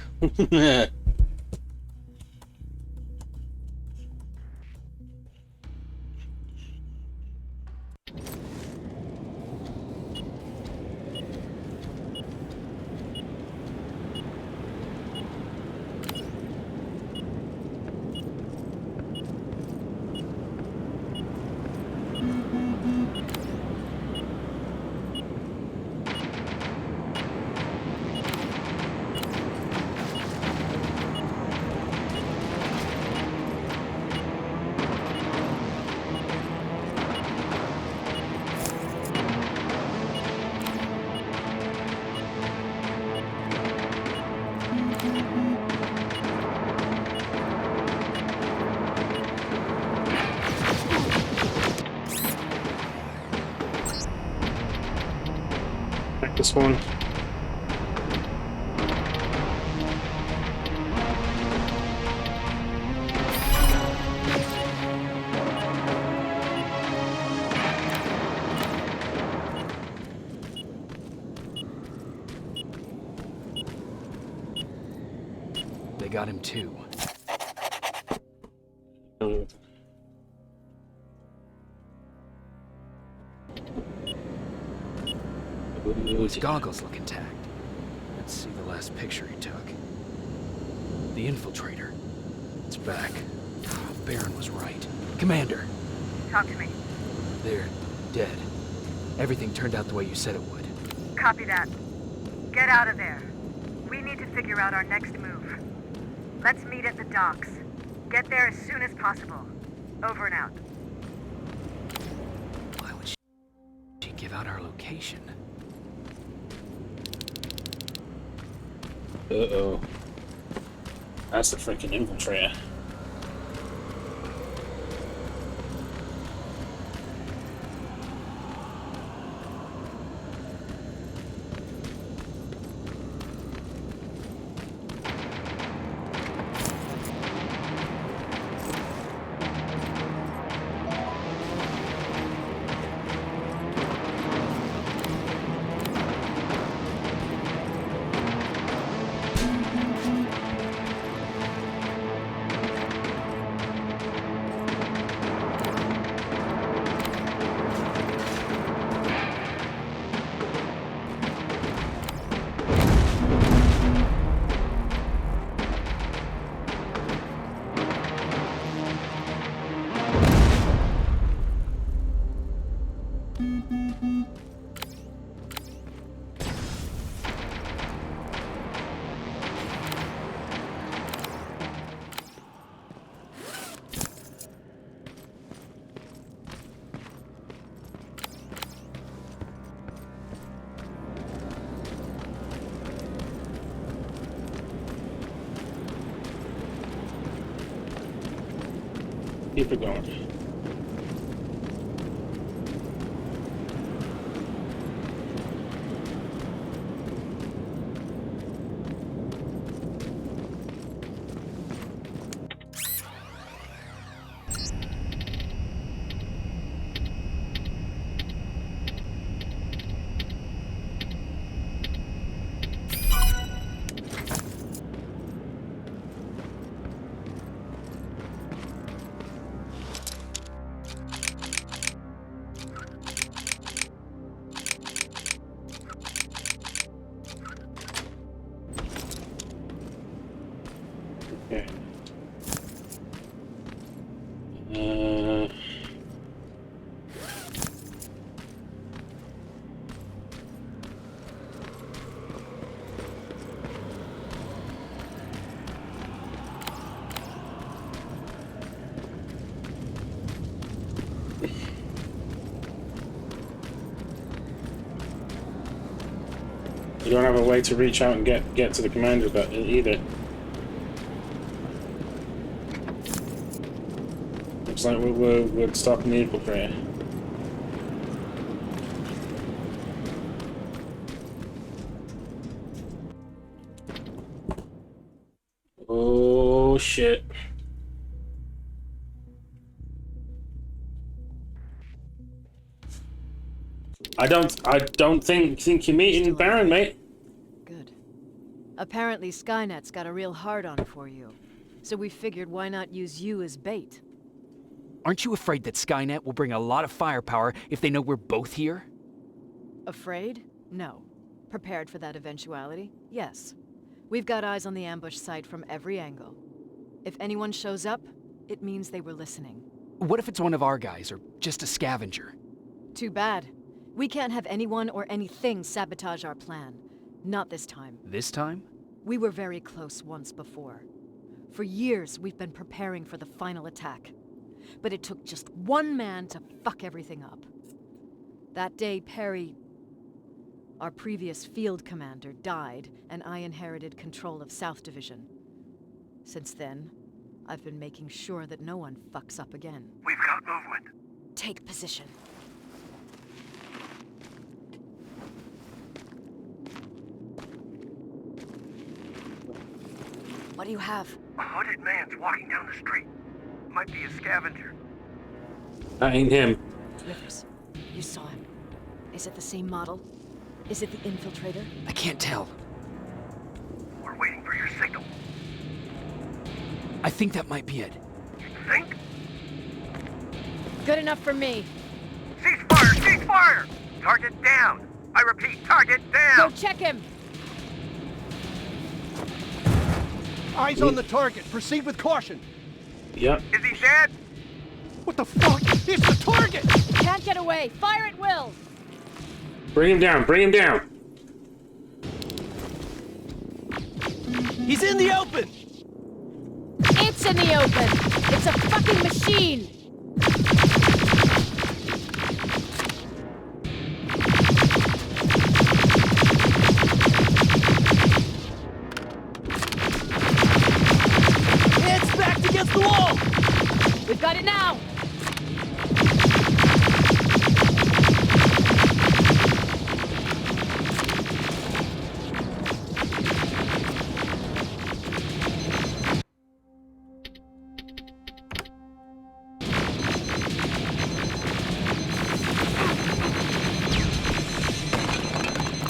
Back this one. They got him too. His goggles look intact. Let's see the last picture he took. The Infiltrator. It's back. Baron was right. Commander! Talk to me. They're dead. Everything turned out the way you said it would. Copy that. Get out of there. We need to figure out our next move. Let's meet at the docks. Get there as soon as possible. Over and out. Why would she give out our location? Uh-oh. That's the freaking Infiltrator. Keep it going. Okay. You don't have a way to reach out and get to the commander but either. Looks like we're stopping the Infiltrator. Oh shit. I don't think you're meeting Baron, mate. Good. Apparently Skynet's got a real hard-on for you. So we figured why not use you as bait? Aren't you afraid that Skynet will bring a lot of firepower if they know we're both here? Afraid? No. Prepared for that eventuality? Yes. We've got eyes on the ambush site from every angle. If anyone shows up, it means they were listening. What if it's one of our guys, or just a scavenger? Too bad. We can't have anyone or anything sabotage our plan. Not this time. This time? We were very close once before. For years, we've been preparing for the final attack. But it took just one man to fuck everything up. That day, Perry, our previous field commander, died, and I inherited control of South Division. Since then, I've been making sure that no one fucks up again. We've got movement. Take position. What do you have? A hooded man's walking down the street. Might be a scavenger. That ain't him. Rivers, you saw him. Is it the same model? Is it the Infiltrator? I can't tell. We're waiting for your signal. I think that might be it. You think? Good enough for me. Cease fire! Cease fire! Target down! I repeat, target down! Go check him! Eyes on the target. Proceed with caution. Yep. Is he dead? What the fuck? It's the target! It can't get away. Fire at will! Bring him down. Bring him down. He's in the open! It's in the open! It's a fucking machine! It's backed against the wall! We've got it now!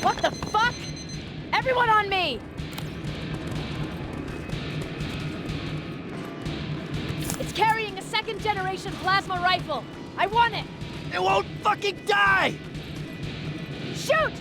What the fuck? Everyone on me! It's carrying a second-generation plasma rifle. I want it! It won't fucking die! Shoot!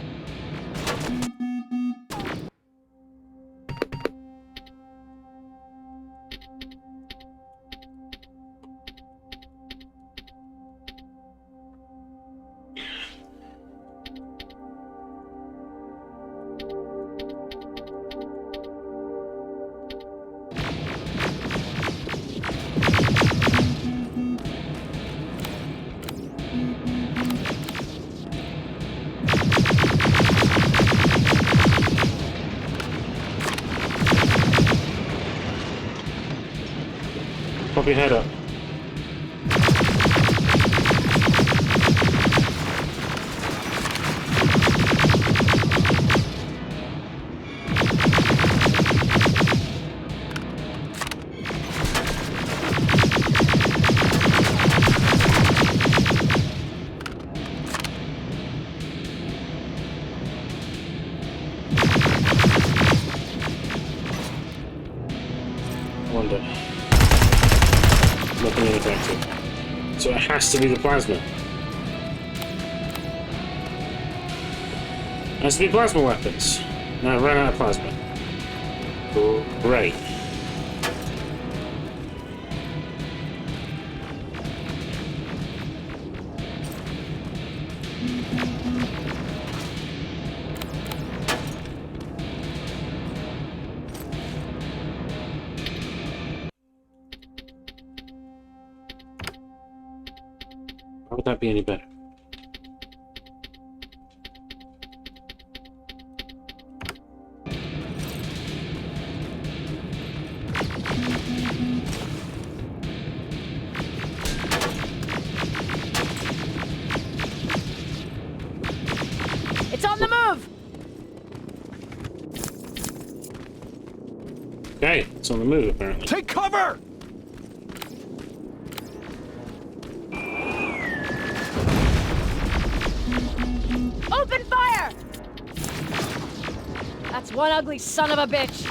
Pop your head up. Wonder. Nothing ineffective. So it has to be the plasma. Has to be plasma weapons. Now I've run out of plasma. Great. How would that be any better? It's on the move! Okay, it's on the move apparently. Take cover! Open fire! That's one ugly son of a bitch.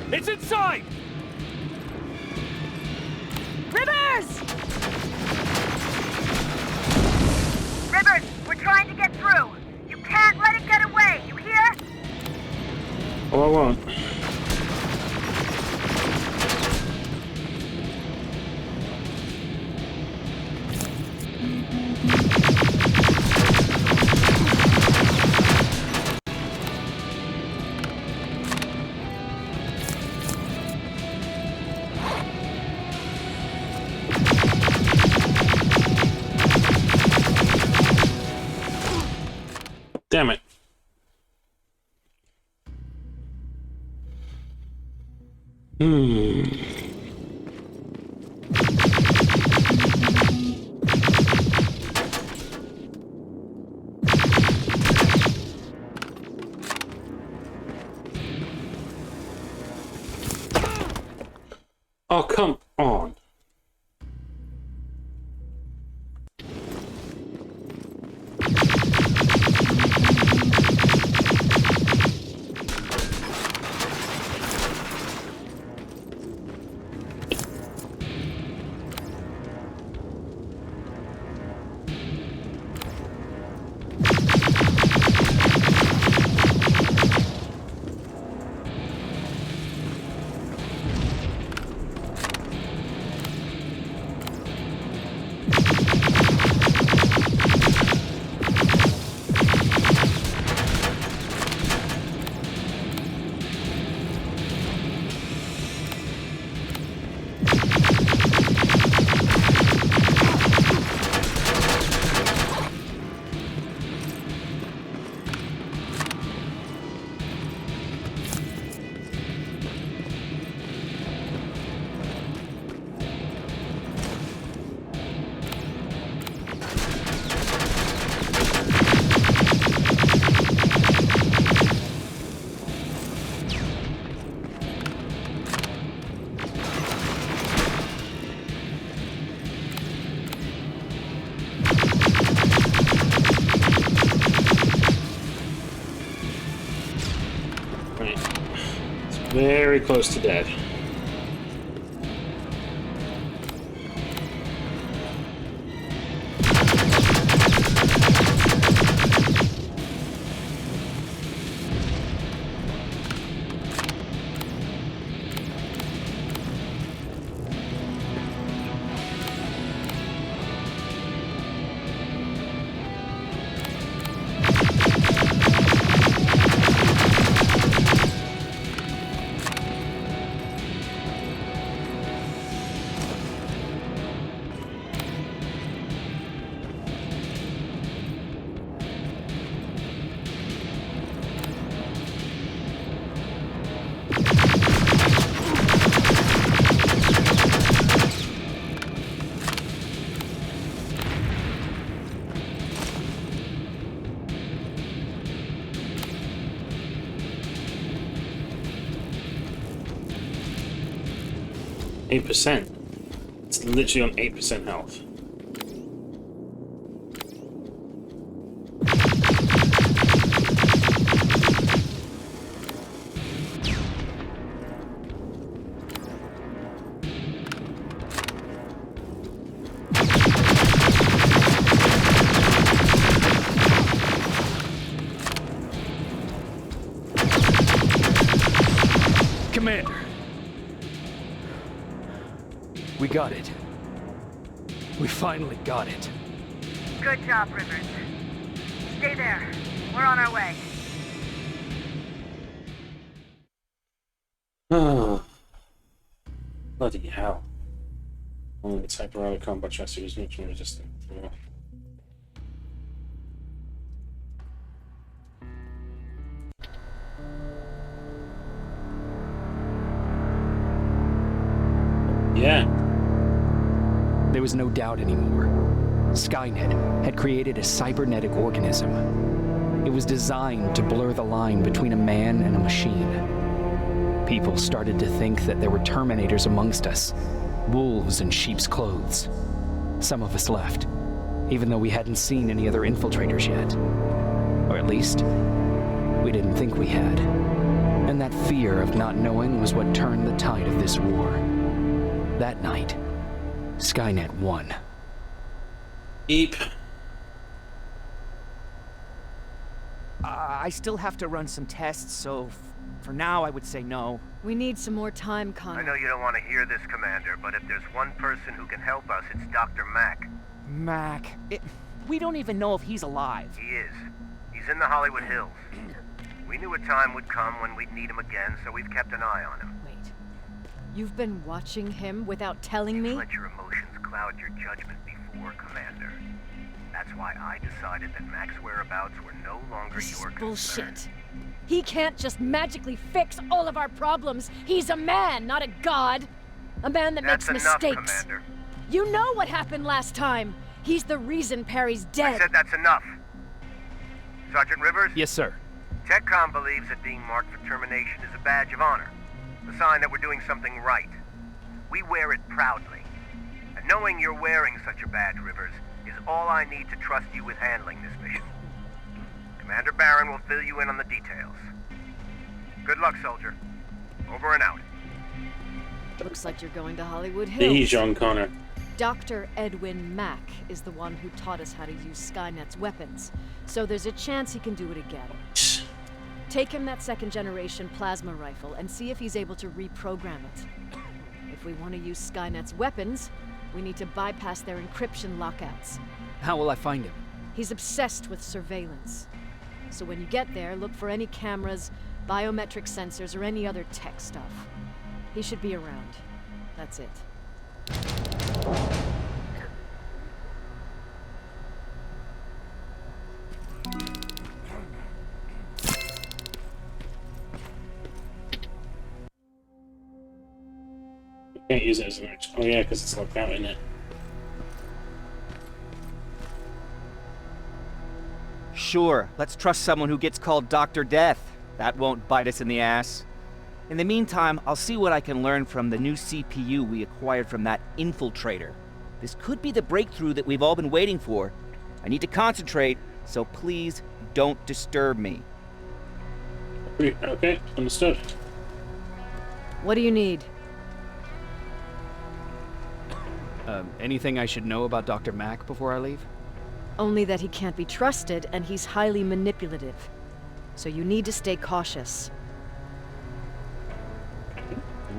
It's inside! Rivers! Rivers, we're trying to get through. You can't let it get away, you hear? Oh, I won't. Damn it. Oh, come on. Very close to dead. %. It's literally on 8% health. We got it. We finally got it. Good job, Rivers. Stay there. We're on our way. Oh. Bloody hell. Only the type of combat chassis is much more resistant. Yeah. Yeah. There was no doubt anymore. Skynet had created a cybernetic organism. It was designed to blur the line between a man and a machine. People started to think that there were Terminators amongst us, wolves in sheep's clothes. Some of us left, even though we hadn't seen any other infiltrators yet. Or at least, we didn't think we had. And that fear of not knowing was what turned the tide of this war. That night, Skynet won. Eep. I still have to run some tests, so for now I would say no. We need some more time, Connor. I know you don't want to hear this, Commander, but if there's one person who can help us, it's Dr. Mack. Mac. We don't even know if he's alive. He is. He's in the Hollywood Hills. We knew a time would come when we'd need him again, so we've kept an eye on him. Wait. You've been watching him without telling me? Let your emotions cloud your judgment before, Commander. That's why I decided that Mac's whereabouts were no longer This your is concern. bullshit. He can't just magically fix all of our problems. He's a man, not a god. A man that That's makes enough, mistakes. Commander. You know what happened last time. He's the reason Perry's I dead. said that's enough. Sergeant Rivers? Yes, sir. TechCom believes that being marked for termination is a badge of honor, a sign that we're doing something right. We wear it proudly. And knowing you're wearing such a badge, Rivers, is all I need to trust you with handling this mission. Commander Barron will fill you in on the details. Good luck, soldier. Over and out. Looks like you're going to Hollywood The Hills. John Connor. Dr. Edwin Mack is the one who taught us how to use Skynet's weapons, so there's a chance he can do it again. Take him that second-generation plasma rifle and see if he's able to reprogram it. If we want to use Skynet's weapons, we need to bypass their encryption lockouts. How will I find him? He's obsessed with surveillance. So when you get there, look for any cameras, biometric sensors, or any other tech stuff. He should be around. That's it. Can't use it as an action. Oh yeah, because it's locked out, isn't it? Sure, let's trust someone who gets called Dr. Death. That won't bite us in the ass. In the meantime, I'll see what I can learn from the new CPU we acquired from that Infiltrator. This could be the breakthrough that we've all been waiting for. I need to concentrate, so please don't disturb me. Okay, understood. What do you need? Anything I should know about Dr. Mack before I leave? Only that he can't be trusted and he's highly manipulative. So you need to stay cautious.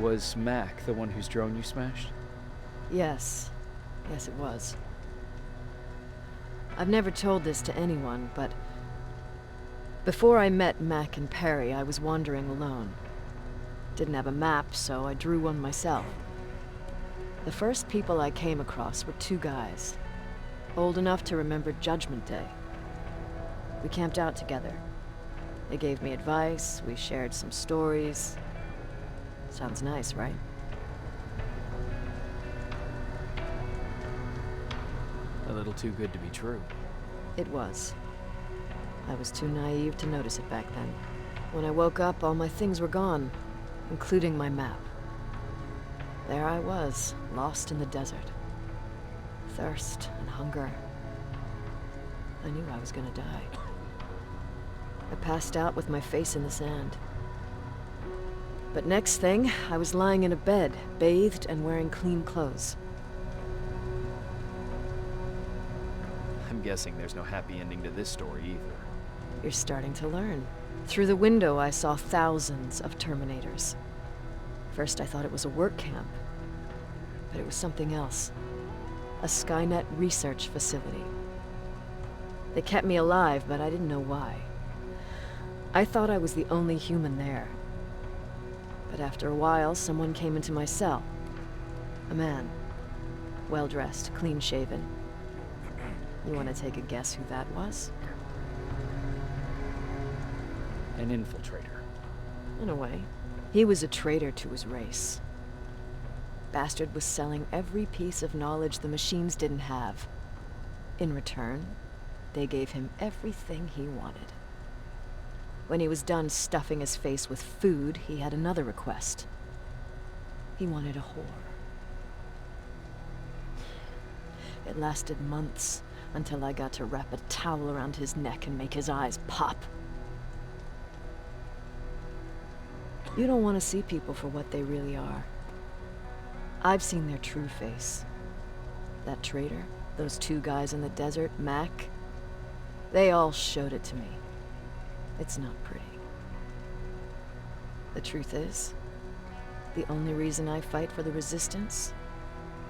Was Mack the one whose drone you smashed? Yes. Yes, it was. I've never told this to anyone, but before I met Mac and Perry, I was wandering alone. Didn't have a map, so I drew one myself. The first people I came across were two guys, old enough to remember Judgment Day. We camped out together. They gave me advice, we shared some stories. Sounds nice, right? A little too good to be true. It was. I was too naive to notice it back then. When I woke up, all my things were gone, including my map. There I was, lost in the desert. Thirst and hunger. I knew I was gonna die. I passed out with my face in the sand. But next thing, I was lying in a bed, bathed and wearing clean clothes. I'm guessing there's no happy ending to this story either. You're starting to learn. Through the window, I saw thousands of Terminators. First, I thought it was a work camp. But it was something else. A Skynet research facility. They kept me alive, but I didn't know why. I thought I was the only human there. But after a while, someone came into my cell. A man. Well-dressed, clean-shaven. You want to take a guess who that was? An infiltrator. In a way. He was a traitor to his race. Bastard was selling every piece of knowledge the machines didn't have. In return, they gave him everything he wanted. When he was done stuffing his face with food, he had another request. He wanted a whore. It lasted months, until I got to wrap a towel around his neck and make his eyes pop. You don't want to see people for what they really are. I've seen their true face. That traitor, those two guys in the desert, Mac, they all showed it to me. It's not pretty. The truth is, the only reason I fight for the Resistance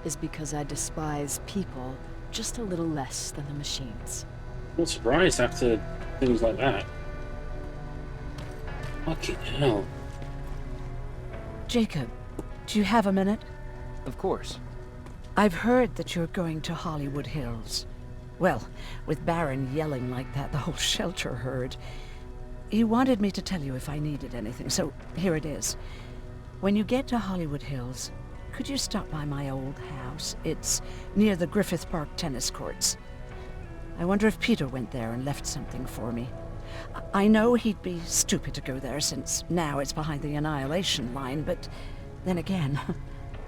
is because I despise people just a little less than the machines. I'm not surprised after things like that. Fucking hell. Jacob, do you have a minute? Of course. I've heard that you're going to Hollywood Hills. Well, with Baron yelling like that, the whole shelter heard. He wanted me to tell you if I needed anything, so here it is. When you get to Hollywood Hills, could you stop by my old house? It's near the Griffith Park tennis courts. I wonder if Peter went there and left something for me. I know he'd be stupid to go there since now it's behind the Annihilation line, but then again,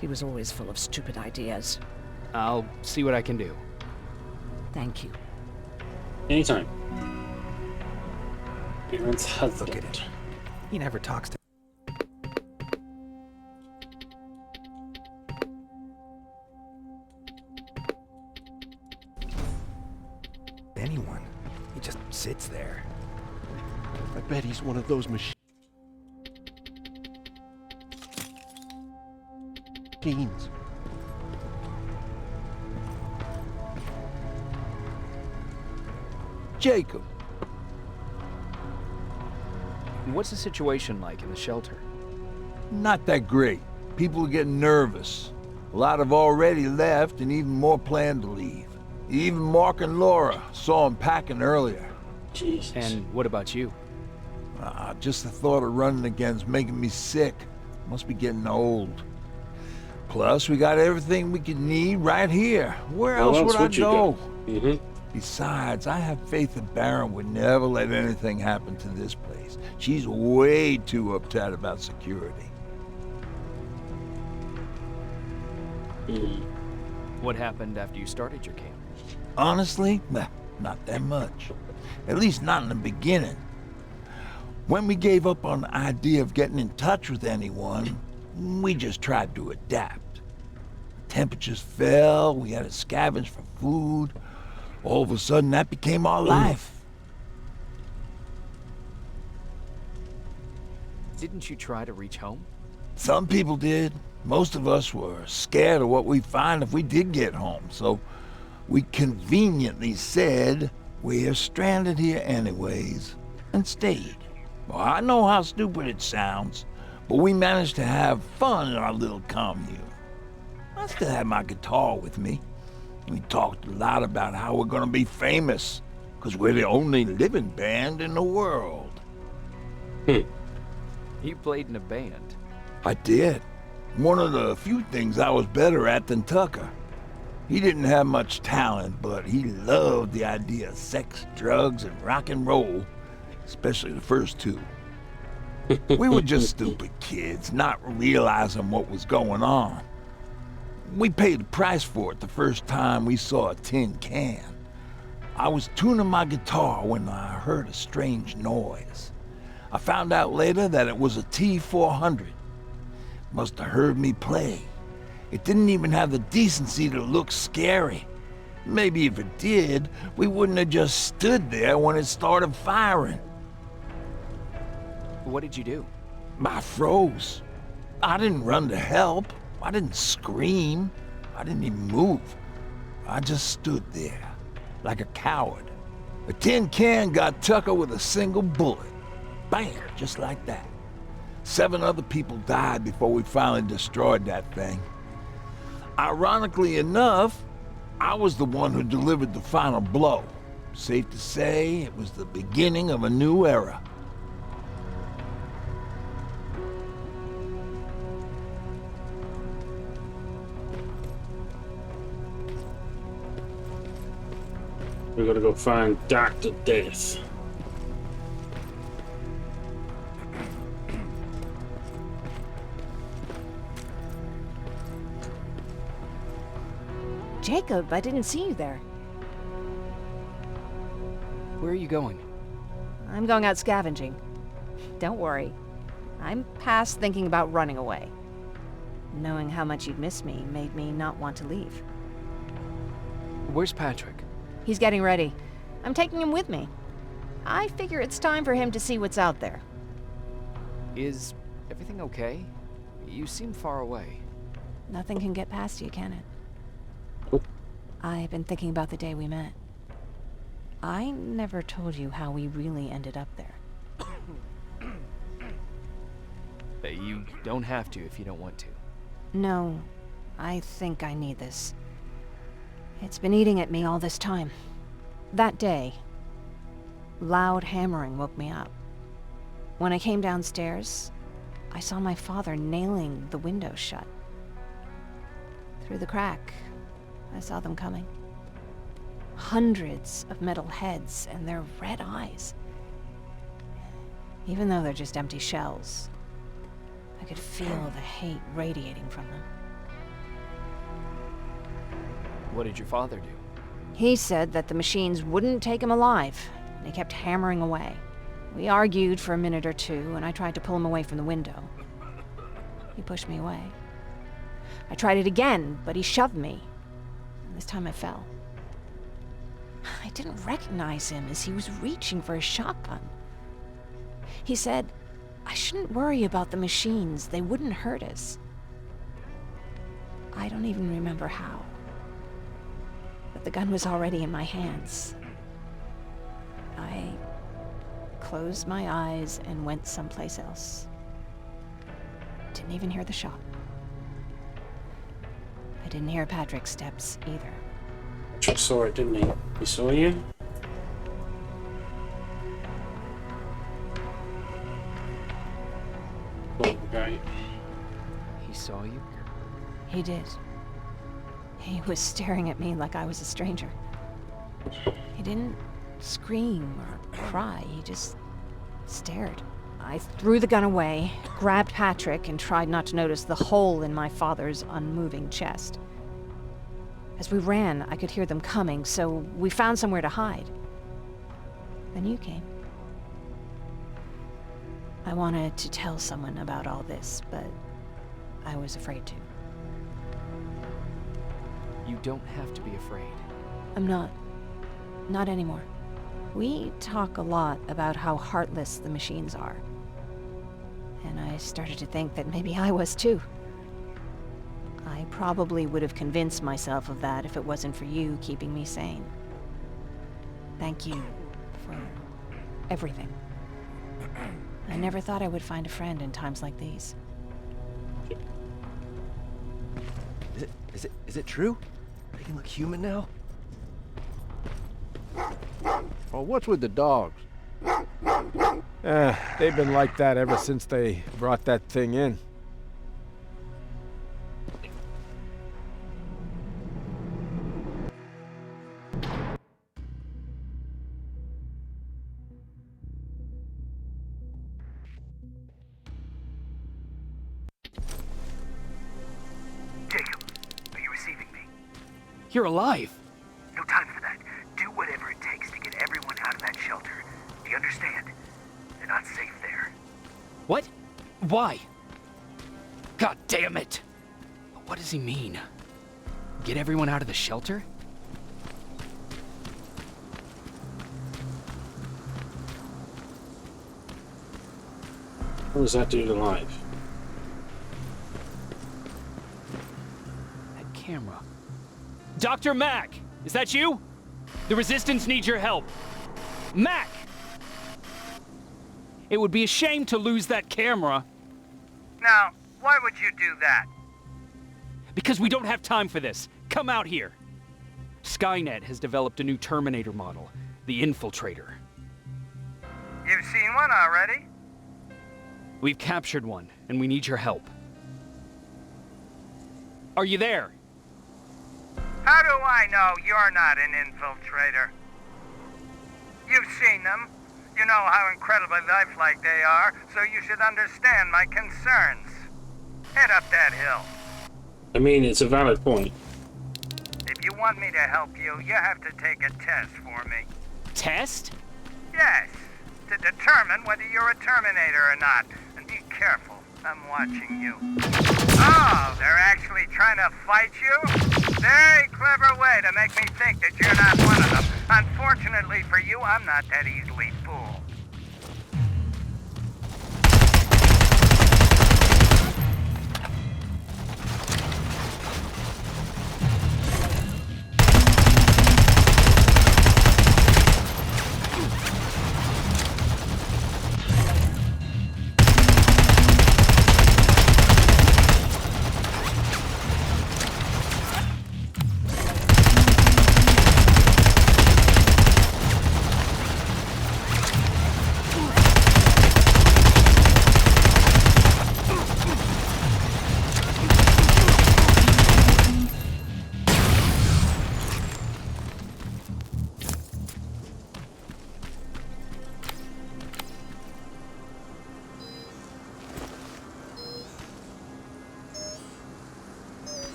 he was always full of stupid ideas. I'll see what I can do. Thank you. Anytime. Look at it. He never talks to anyone. He just sits there. I bet he's one of those machines. Jacob. What's the situation like in the shelter? Not that great. People are getting nervous. A lot have already left, and even more plan to leave. Even Mark and Laura saw him packing earlier. Jesus. And what about you? Just the thought of running again's making me sick. Must be getting old. Plus, we got everything we could need right here. Where else would I go? Besides, I have faith that Baron would never let anything happen to this place. She's way too uptight about security. What happened after you started your camp? Honestly, not that much. At least not in the beginning. When we gave up on the idea of getting in touch with anyone, we just tried to adapt. Temperatures fell, we had to scavenge for food. All of a sudden, that became our life. Didn't you try to reach home? Some people did. Most of us were scared of what we'd find if we did get home, so we conveniently said we're stranded here anyways, and stayed. Well, I know how stupid it sounds, but we managed to have fun in our little commune. I still had my guitar with me. We talked a lot about how we're gonna be famous, because we're the only living band in the world. You played in a band. I did. One of the few things I was better at than Tucker. He didn't have much talent, but he loved the idea of sex, drugs, and rock and roll, especially the first two. We were just stupid kids, not realizing what was going on. We paid the price for it the first time we saw a tin can. I was tuning my guitar when I heard a strange noise. I found out later that it was a T-400. Must have heard me play. It didn't even have the decency to look scary. Maybe if it did, we wouldn't have just stood there when it started firing. What did you do? I froze. I didn't run to help. I didn't scream. I didn't even move. I just stood there, like a coward. A tin can got Tucker with a single bullet. Bam, just like that. 7 other people died before we finally destroyed that thing. Ironically enough, I was the one who delivered the final blow. Safe to say, it was the beginning of a new era. We gotta go find Dr. Death. Jacob, I didn't see you there. Where are you going? I'm going out scavenging. Don't worry. I'm past thinking about running away. Knowing how much you'd miss me made me not want to leave. Where's Patrick? He's getting ready. I'm taking him with me. I figure it's time for him to see what's out there. Is everything okay? You seem far away. Nothing can get past you, can it? I've been thinking about the day we met. I never told you how we really ended up there. You don't have to if you don't want to. No, I think I need this. It's been eating at me all this time. That day, loud hammering woke me up. When I came downstairs, I saw my father nailing the window shut. Through the crack, I saw them coming. Hundreds of metal heads and their red eyes. Even though they're just empty shells, I could feel the hate radiating from them. What did your father do? He said that the machines wouldn't take him alive, and he kept hammering away. We argued for a minute or two, and I tried to pull him away from the window. He pushed me away. I tried it again, but he shoved me. And this time I fell. I didn't recognize him as he was reaching for his shotgun. He said, I shouldn't worry about the machines. They wouldn't hurt us. I don't even remember how. But the gun was already in my hands. I closed my eyes and went someplace else. Didn't even hear the shot. I didn't hear Patrick's steps either. Patrick saw it, didn't he? He saw you? Oh, guy. He saw you? He did. He was staring at me like I was a stranger. He didn't scream or cry, he just stared. I threw the gun away, grabbed Patrick, and tried not to notice the hole in my father's unmoving chest. As we ran, I could hear them coming, so we found somewhere to hide. Then you came. I wanted to tell someone about all this, but I was afraid to. You don't have to be afraid. I'm not. Not anymore. We talk a lot about how heartless the machines are. And I started to think that maybe I was too. I probably would have convinced myself of that if it wasn't for you keeping me sane. Thank you for everything. I never thought I would find a friend in times like these. Is it true? They can look human now? Well, what's with the dogs? They've been like that ever since they brought that thing in. Jacob, are you receiving me? You're alive! No time for that. Do whatever it takes to get everyone out of that shelter. Do you understand? They're not safe there. What? Why? God damn it! What does he mean? Get everyone out of the shelter? What does that do to life? camera. Dr. Mack! Is that you? The Resistance needs your help. Mack! It would be a shame to lose that camera. Now, why would you do that? Because we don't have time for this. Come out here. Skynet has developed a new Terminator model, the Infiltrator. You've seen one already? We've captured one, and we need your help. Are you there? How do I know you're not an infiltrator? You've seen them. You know how incredibly lifelike they are, so you should understand my concerns. Head up that hill. I mean, it's a valid point. If you want me to help you, you have to take a test for me. Test? Yes, to determine whether you're a Terminator or not. And be careful, I'm watching you. Oh, they're actually trying to fight you? Very clever way to make me think that you're not one of them. Unfortunately for you, I'm not that easily fooled.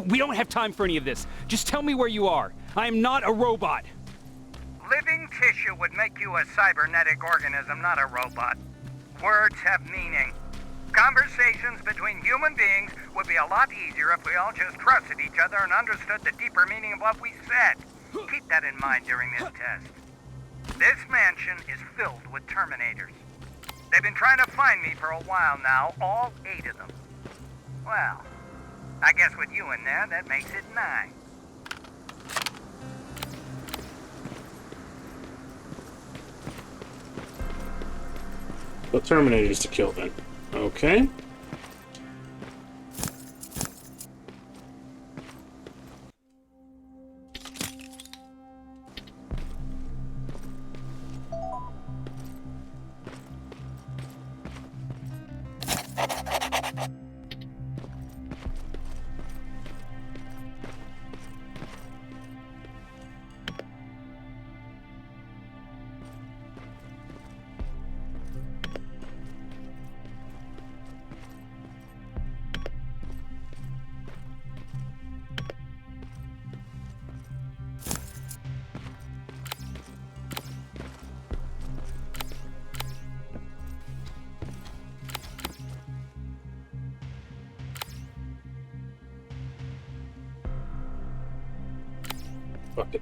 We don't have time for any of this. Just tell me where you are. I am not a robot. Living tissue would make you a cybernetic organism, not a robot. Words have meaning. Conversations between human beings would be a lot easier if we all just trusted each other and understood the deeper meaning of what we said. Keep that in mind during this test. This mansion is filled with Terminators. They've been trying to find me for a while now, all 8 of them. Well, I guess with you in there, that makes it 9. The Terminators to kill then. Okay. Fuck it.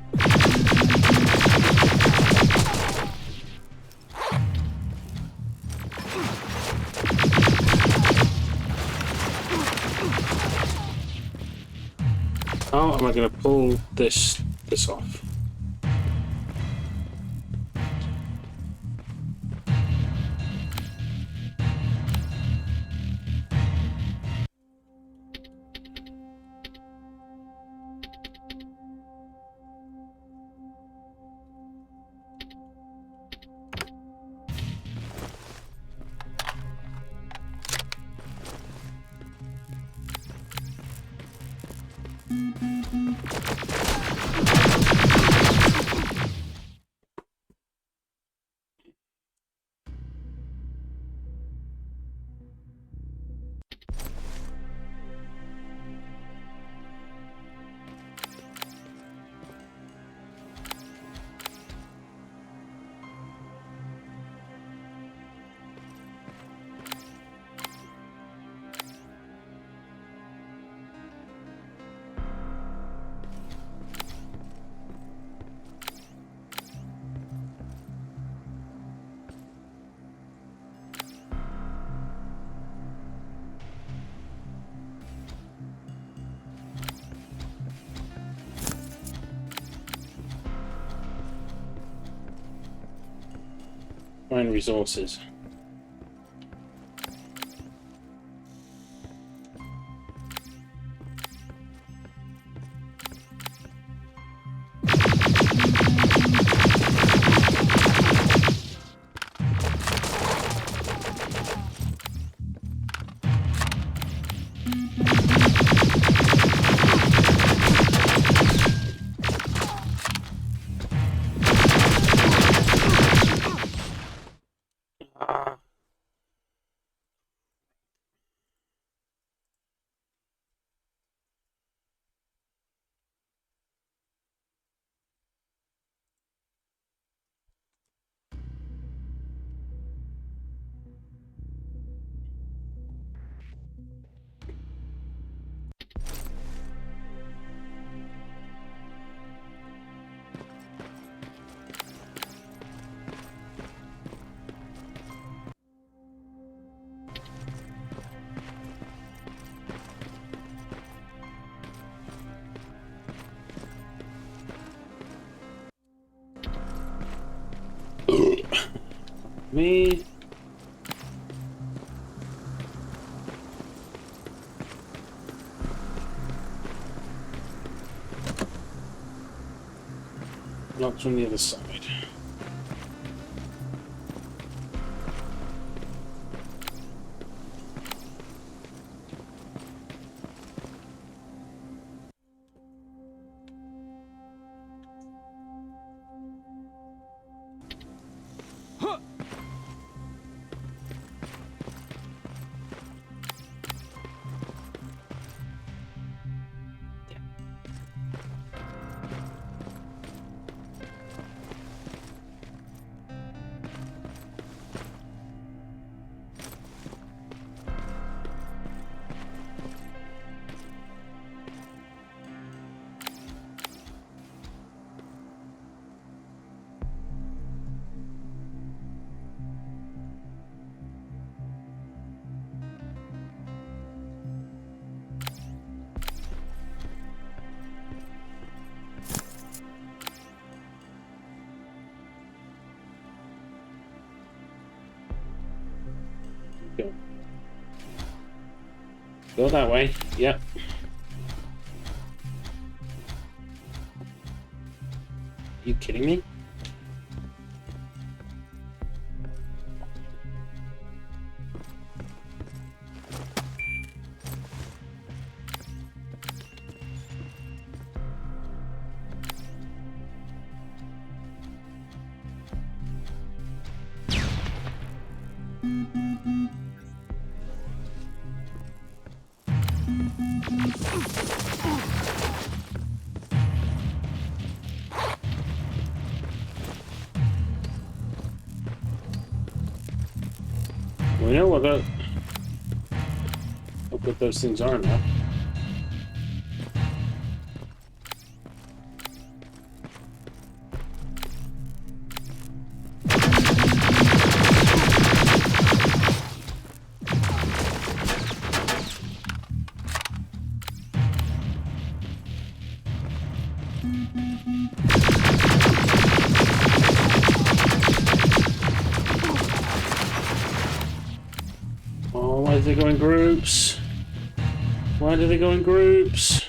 How am I going to pull this off? Find resources. Me. Locked from the other side. Go. Go that way. Yep. Are you kidding me? We know what those things are now. Why do they go in groups? Why do they go in groups?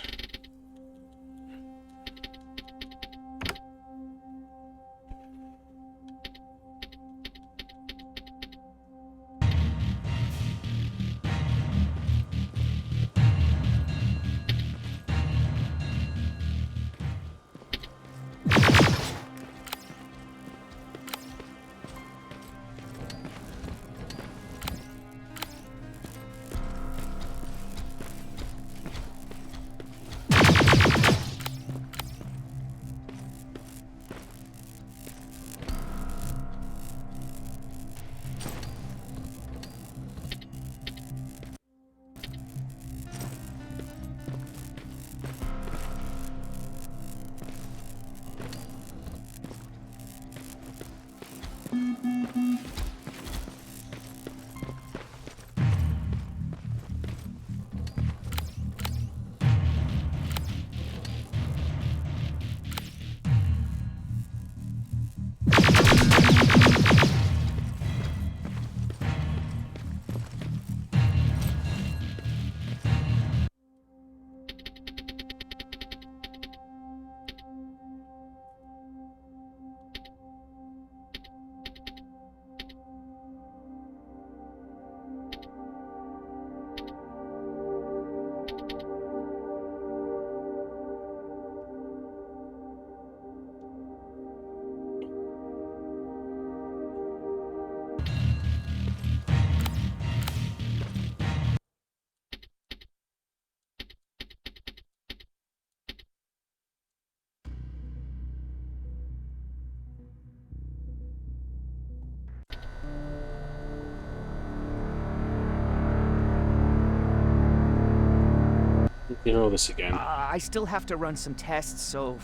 You know this again. I still have to run some tests, so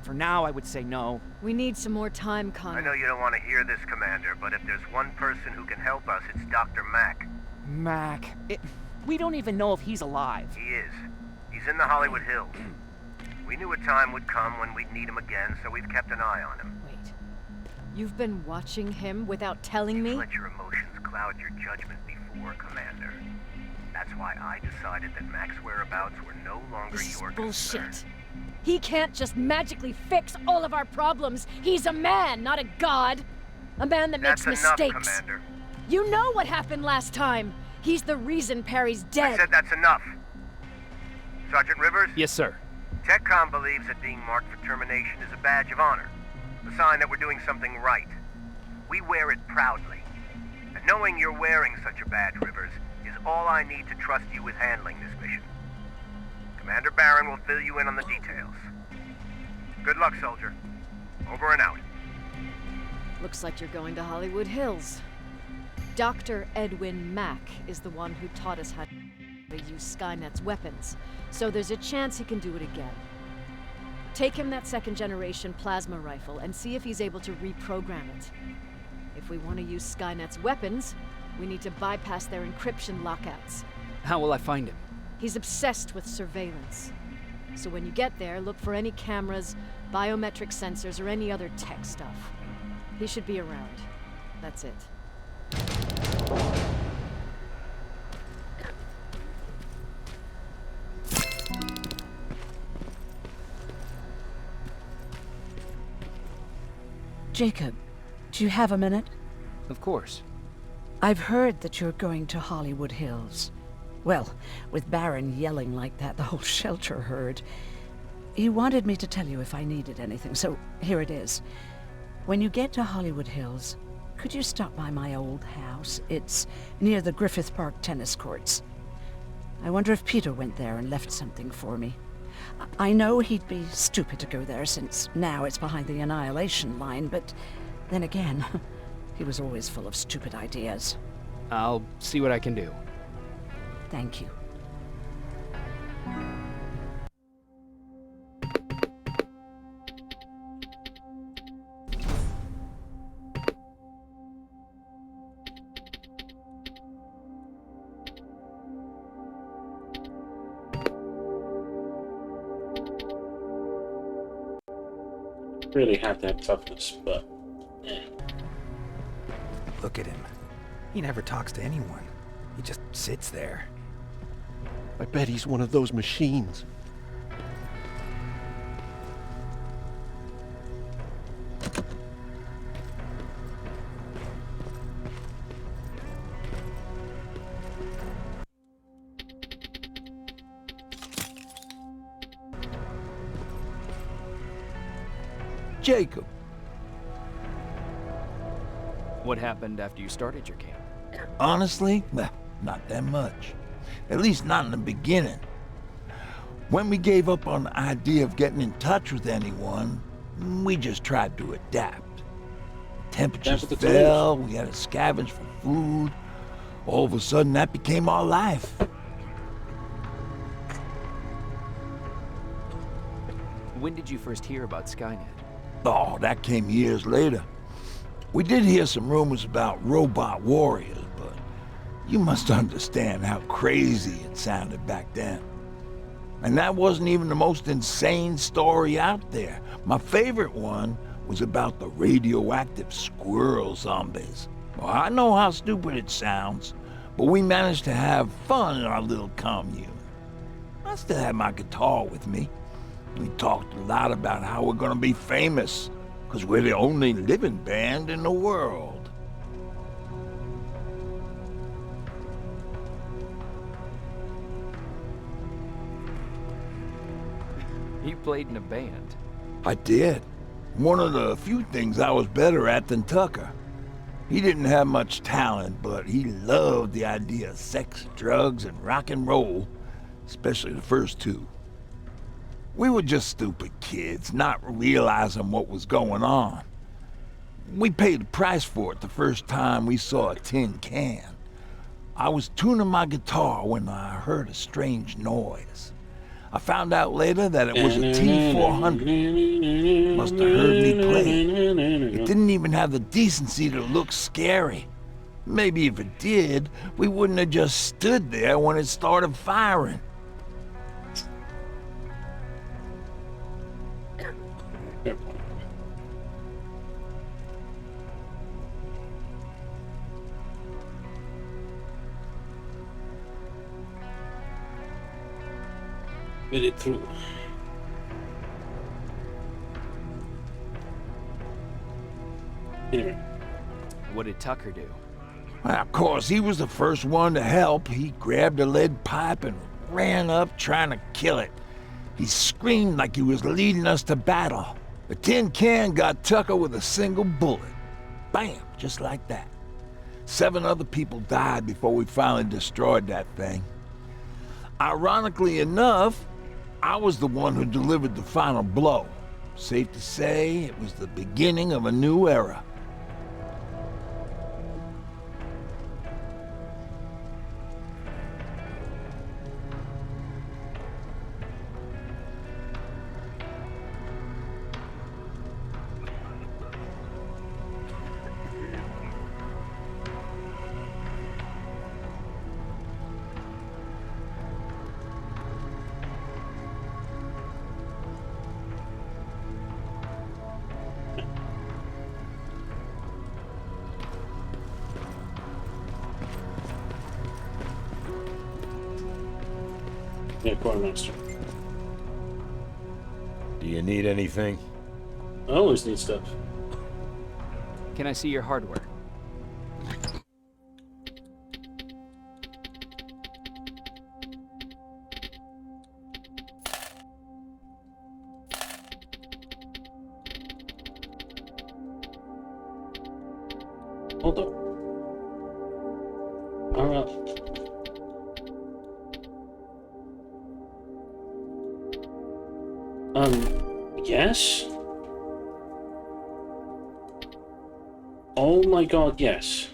for now I would say no. We need some more time, Connor. I know you don't want to hear this, Commander, but if there's one person who can help us, it's Dr. Mack. Mac. We don't even know if he's alive. He is. He's in the Hollywood Hills. We knew a time would come when we'd need him again, so we've kept an eye on him. Wait. You've been watching him without telling me? Let your emotions cloud your judgment before, Commander. That's why I decided that Mack's whereabouts were no longer This is your bullshit. concern. He can't just magically fix all of our problems. He's a man, not a god. A man that makes That's enough, mistakes. Commander. You know what happened last time. He's the reason Perry's dead. I said that's enough. Sergeant Rivers? Yes, sir. TechCom believes that being marked for termination is a badge of honor, a sign that we're doing something right. We wear it proudly. And knowing you're wearing such a badge, Rivers, is all I need to trust you with handling this mission. Commander Barron will fill you in on the details. Good luck, soldier. Over and out. Looks like you're going to Hollywood Hills. Dr. Edwin Mack is the one who taught us how to use Skynet's weapons, so there's a chance he can do it again. Take him that second-generation plasma rifle and see if he's able to reprogram it. If we want to use Skynet's weapons, we need to bypass their encryption lockouts. How will I find him? He's obsessed with surveillance. So when you get there, look for any cameras, biometric sensors, or any other tech stuff. He should be around. That's it. Jacob, do you have a minute? Of course. I've heard that you're going to Hollywood Hills. Well, with Baron yelling like that, the whole shelter heard. He wanted me to tell you if I needed anything, so here it is. When you get to Hollywood Hills, could you stop by my old house? It's near the Griffith Park tennis courts. I wonder if Peter went there and left something for me. I know he'd be stupid to go there since now it's behind the Annihilation line, but then again, he was always full of stupid ideas. I'll see what I can do. Thank you. Really had that toughness, but Look at him. He never talks to anyone. He just sits there. I bet he's one of those machines. Jacob, What happened after you started your camp? honestly, well, not that much. At least not in the beginning. When we gave up on the idea of getting in touch with anyone, we just tried to adapt. Temperatures That's the fell, we had to scavenge for food. All of a sudden, that became our life. When did you first hear about Skynet? Oh, that came years later. We did hear some rumors about robot warriors, but you must understand how crazy it sounded back then. And that wasn't even the most insane story out there. My favorite one was about the radioactive squirrel zombies. Well, I know how stupid it sounds, but we managed to have fun in our little commune. I still had my guitar with me. We talked a lot about how we're gonna be famous, because we're the only living band in the world. You played in a band. I did. One of the few things I was better at than Tucker. He didn't have much talent, but he loved the idea of sex, drugs, and rock and roll, especially the first two. We were just stupid kids, not realizing what was going on. We paid the price for it the first time we saw a tin can. I was tuning my guitar when I heard a strange noise. I found out later that it was a T-400. Must have heard me play. It didn't even have the decency to look scary. Maybe if it did, we wouldn't have just stood there when it started firing. Get it through. Anyway. What did Tucker do? Well, of course, he was the first one to help. He grabbed a lead pipe and ran up trying to kill it. He screamed like he was leading us to battle. The tin can got Tucker with a single bullet. Bam, just like that. 7 other people died before we finally destroyed that thing. Ironically enough, I was the one who delivered the final blow. Safe to say, it was the beginning of a new era. Yeah, Quartermaster. Do you need anything? I always need stuff. Can I see your hardware? Hold up. Alright. Yes? Oh my god, yes.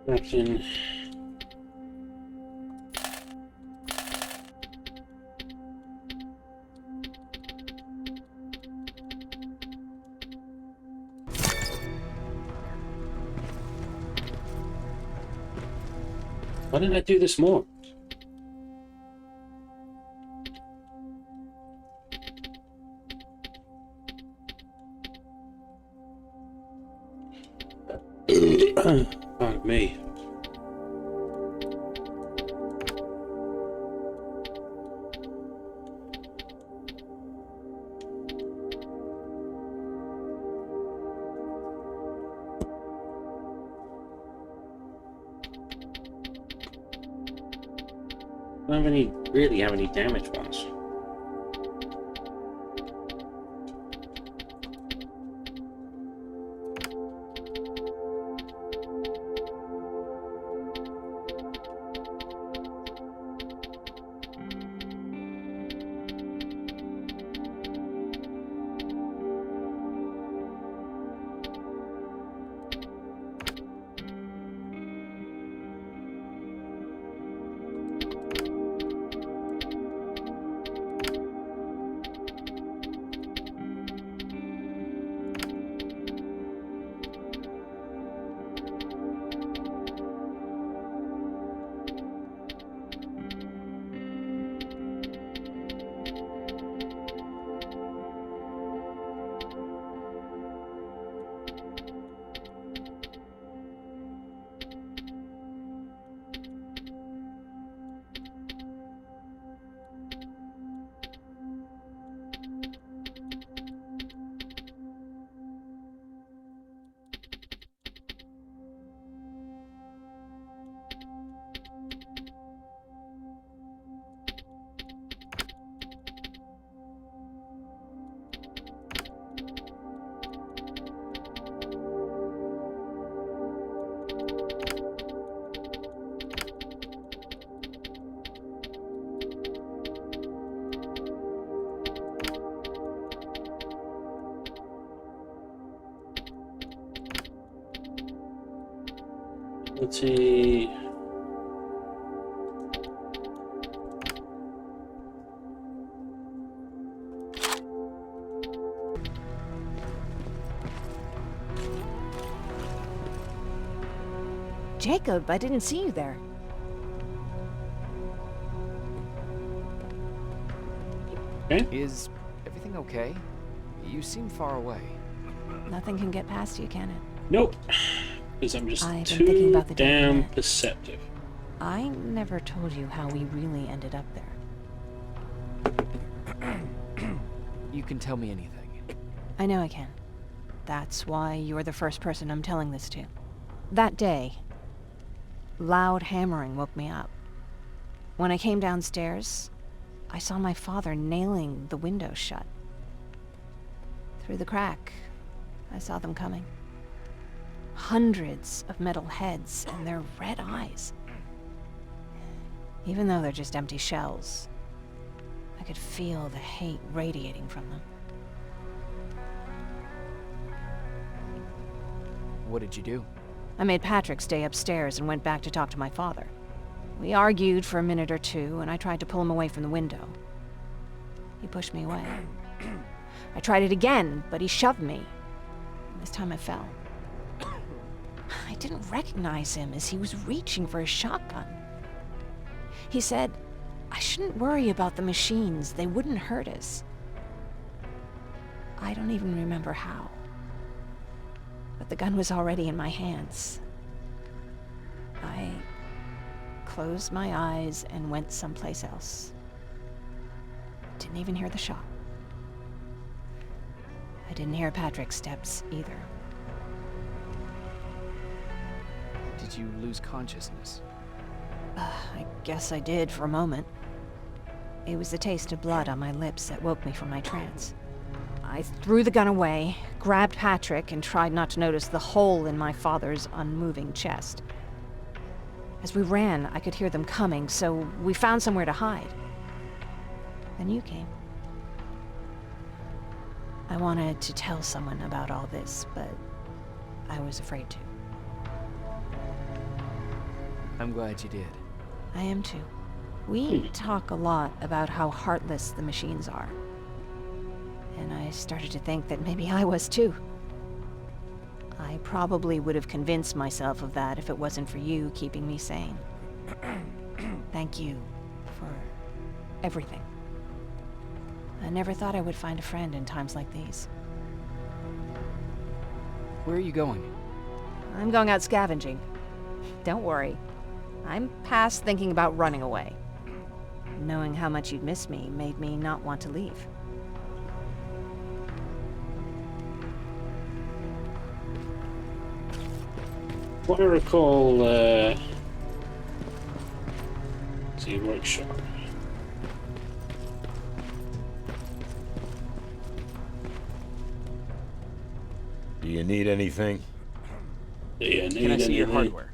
Captain. Why didn't I do this more? Pardon me. I don't have any, really have any damage ones. Let's see. Jacob, I didn't see you there. Okay. Is everything okay? You seem far away. Nothing can get past you, can it? Nope. Because I'm just I've been thinking too about the day we damn met. perceptive. I never told you how we really ended up there. You can tell me anything. I know I can. That's why you're the first person I'm telling this to. That day, loud hammering woke me up. When I came downstairs, I saw my father nailing the window shut. Through the crack, I saw them coming. Hundreds of metal heads and their red eyes. Even though they're just empty shells, I could feel the hate radiating from them. What did you do? I made Patrick stay upstairs and went back to talk to my father. We argued for a minute or two, and I tried to pull him away from the window. He pushed me away. I tried it again, but he shoved me. This time I fell. I didn't recognize him as he was reaching for his shotgun. He said, I shouldn't worry about the machines. They wouldn't hurt us. I don't even remember how. But the gun was already in my hands. I closed my eyes and went someplace else. Didn't even hear the shot. I didn't hear Patrick's steps either. Did you lose consciousness? I guess I did for a moment. It was the taste of blood on my lips that woke me from my trance. I threw the gun away, grabbed Patrick, and tried not to notice the hole in my father's unmoving chest. As we ran, I could hear them coming, so we found somewhere to hide. Then you came. I wanted to tell someone about all this, but I was afraid to. I'm glad you did. I am too. We talk a lot about how heartless the machines are. And I started to think that maybe I was too. I probably would have convinced myself of that if it wasn't for you keeping me sane. Thank you for everything. I never thought I would find a friend in times like these. Where are you going? I'm going out scavenging. Don't worry. I'm past thinking about running away. Knowing how much you'd miss me made me not want to leave. What I recall, see, workshop. Do you need anything? Do you need Can I see your anything? hardware?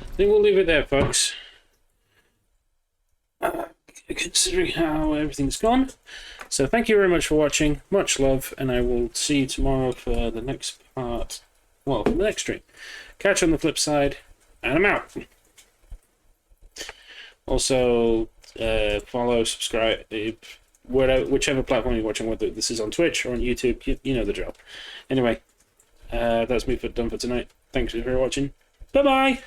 I think we'll leave it there, folks. Considering how everything's gone. So thank you very much for watching. Much love, and I will see you tomorrow for the next part. Well, for the next stream. Catch you on the flip side, and I'm out. Also, follow, subscribe, whichever platform you're watching, whether this is on Twitch or on YouTube, you know the drill. Anyway, that's me done for tonight. Thanks for watching. Bye-bye!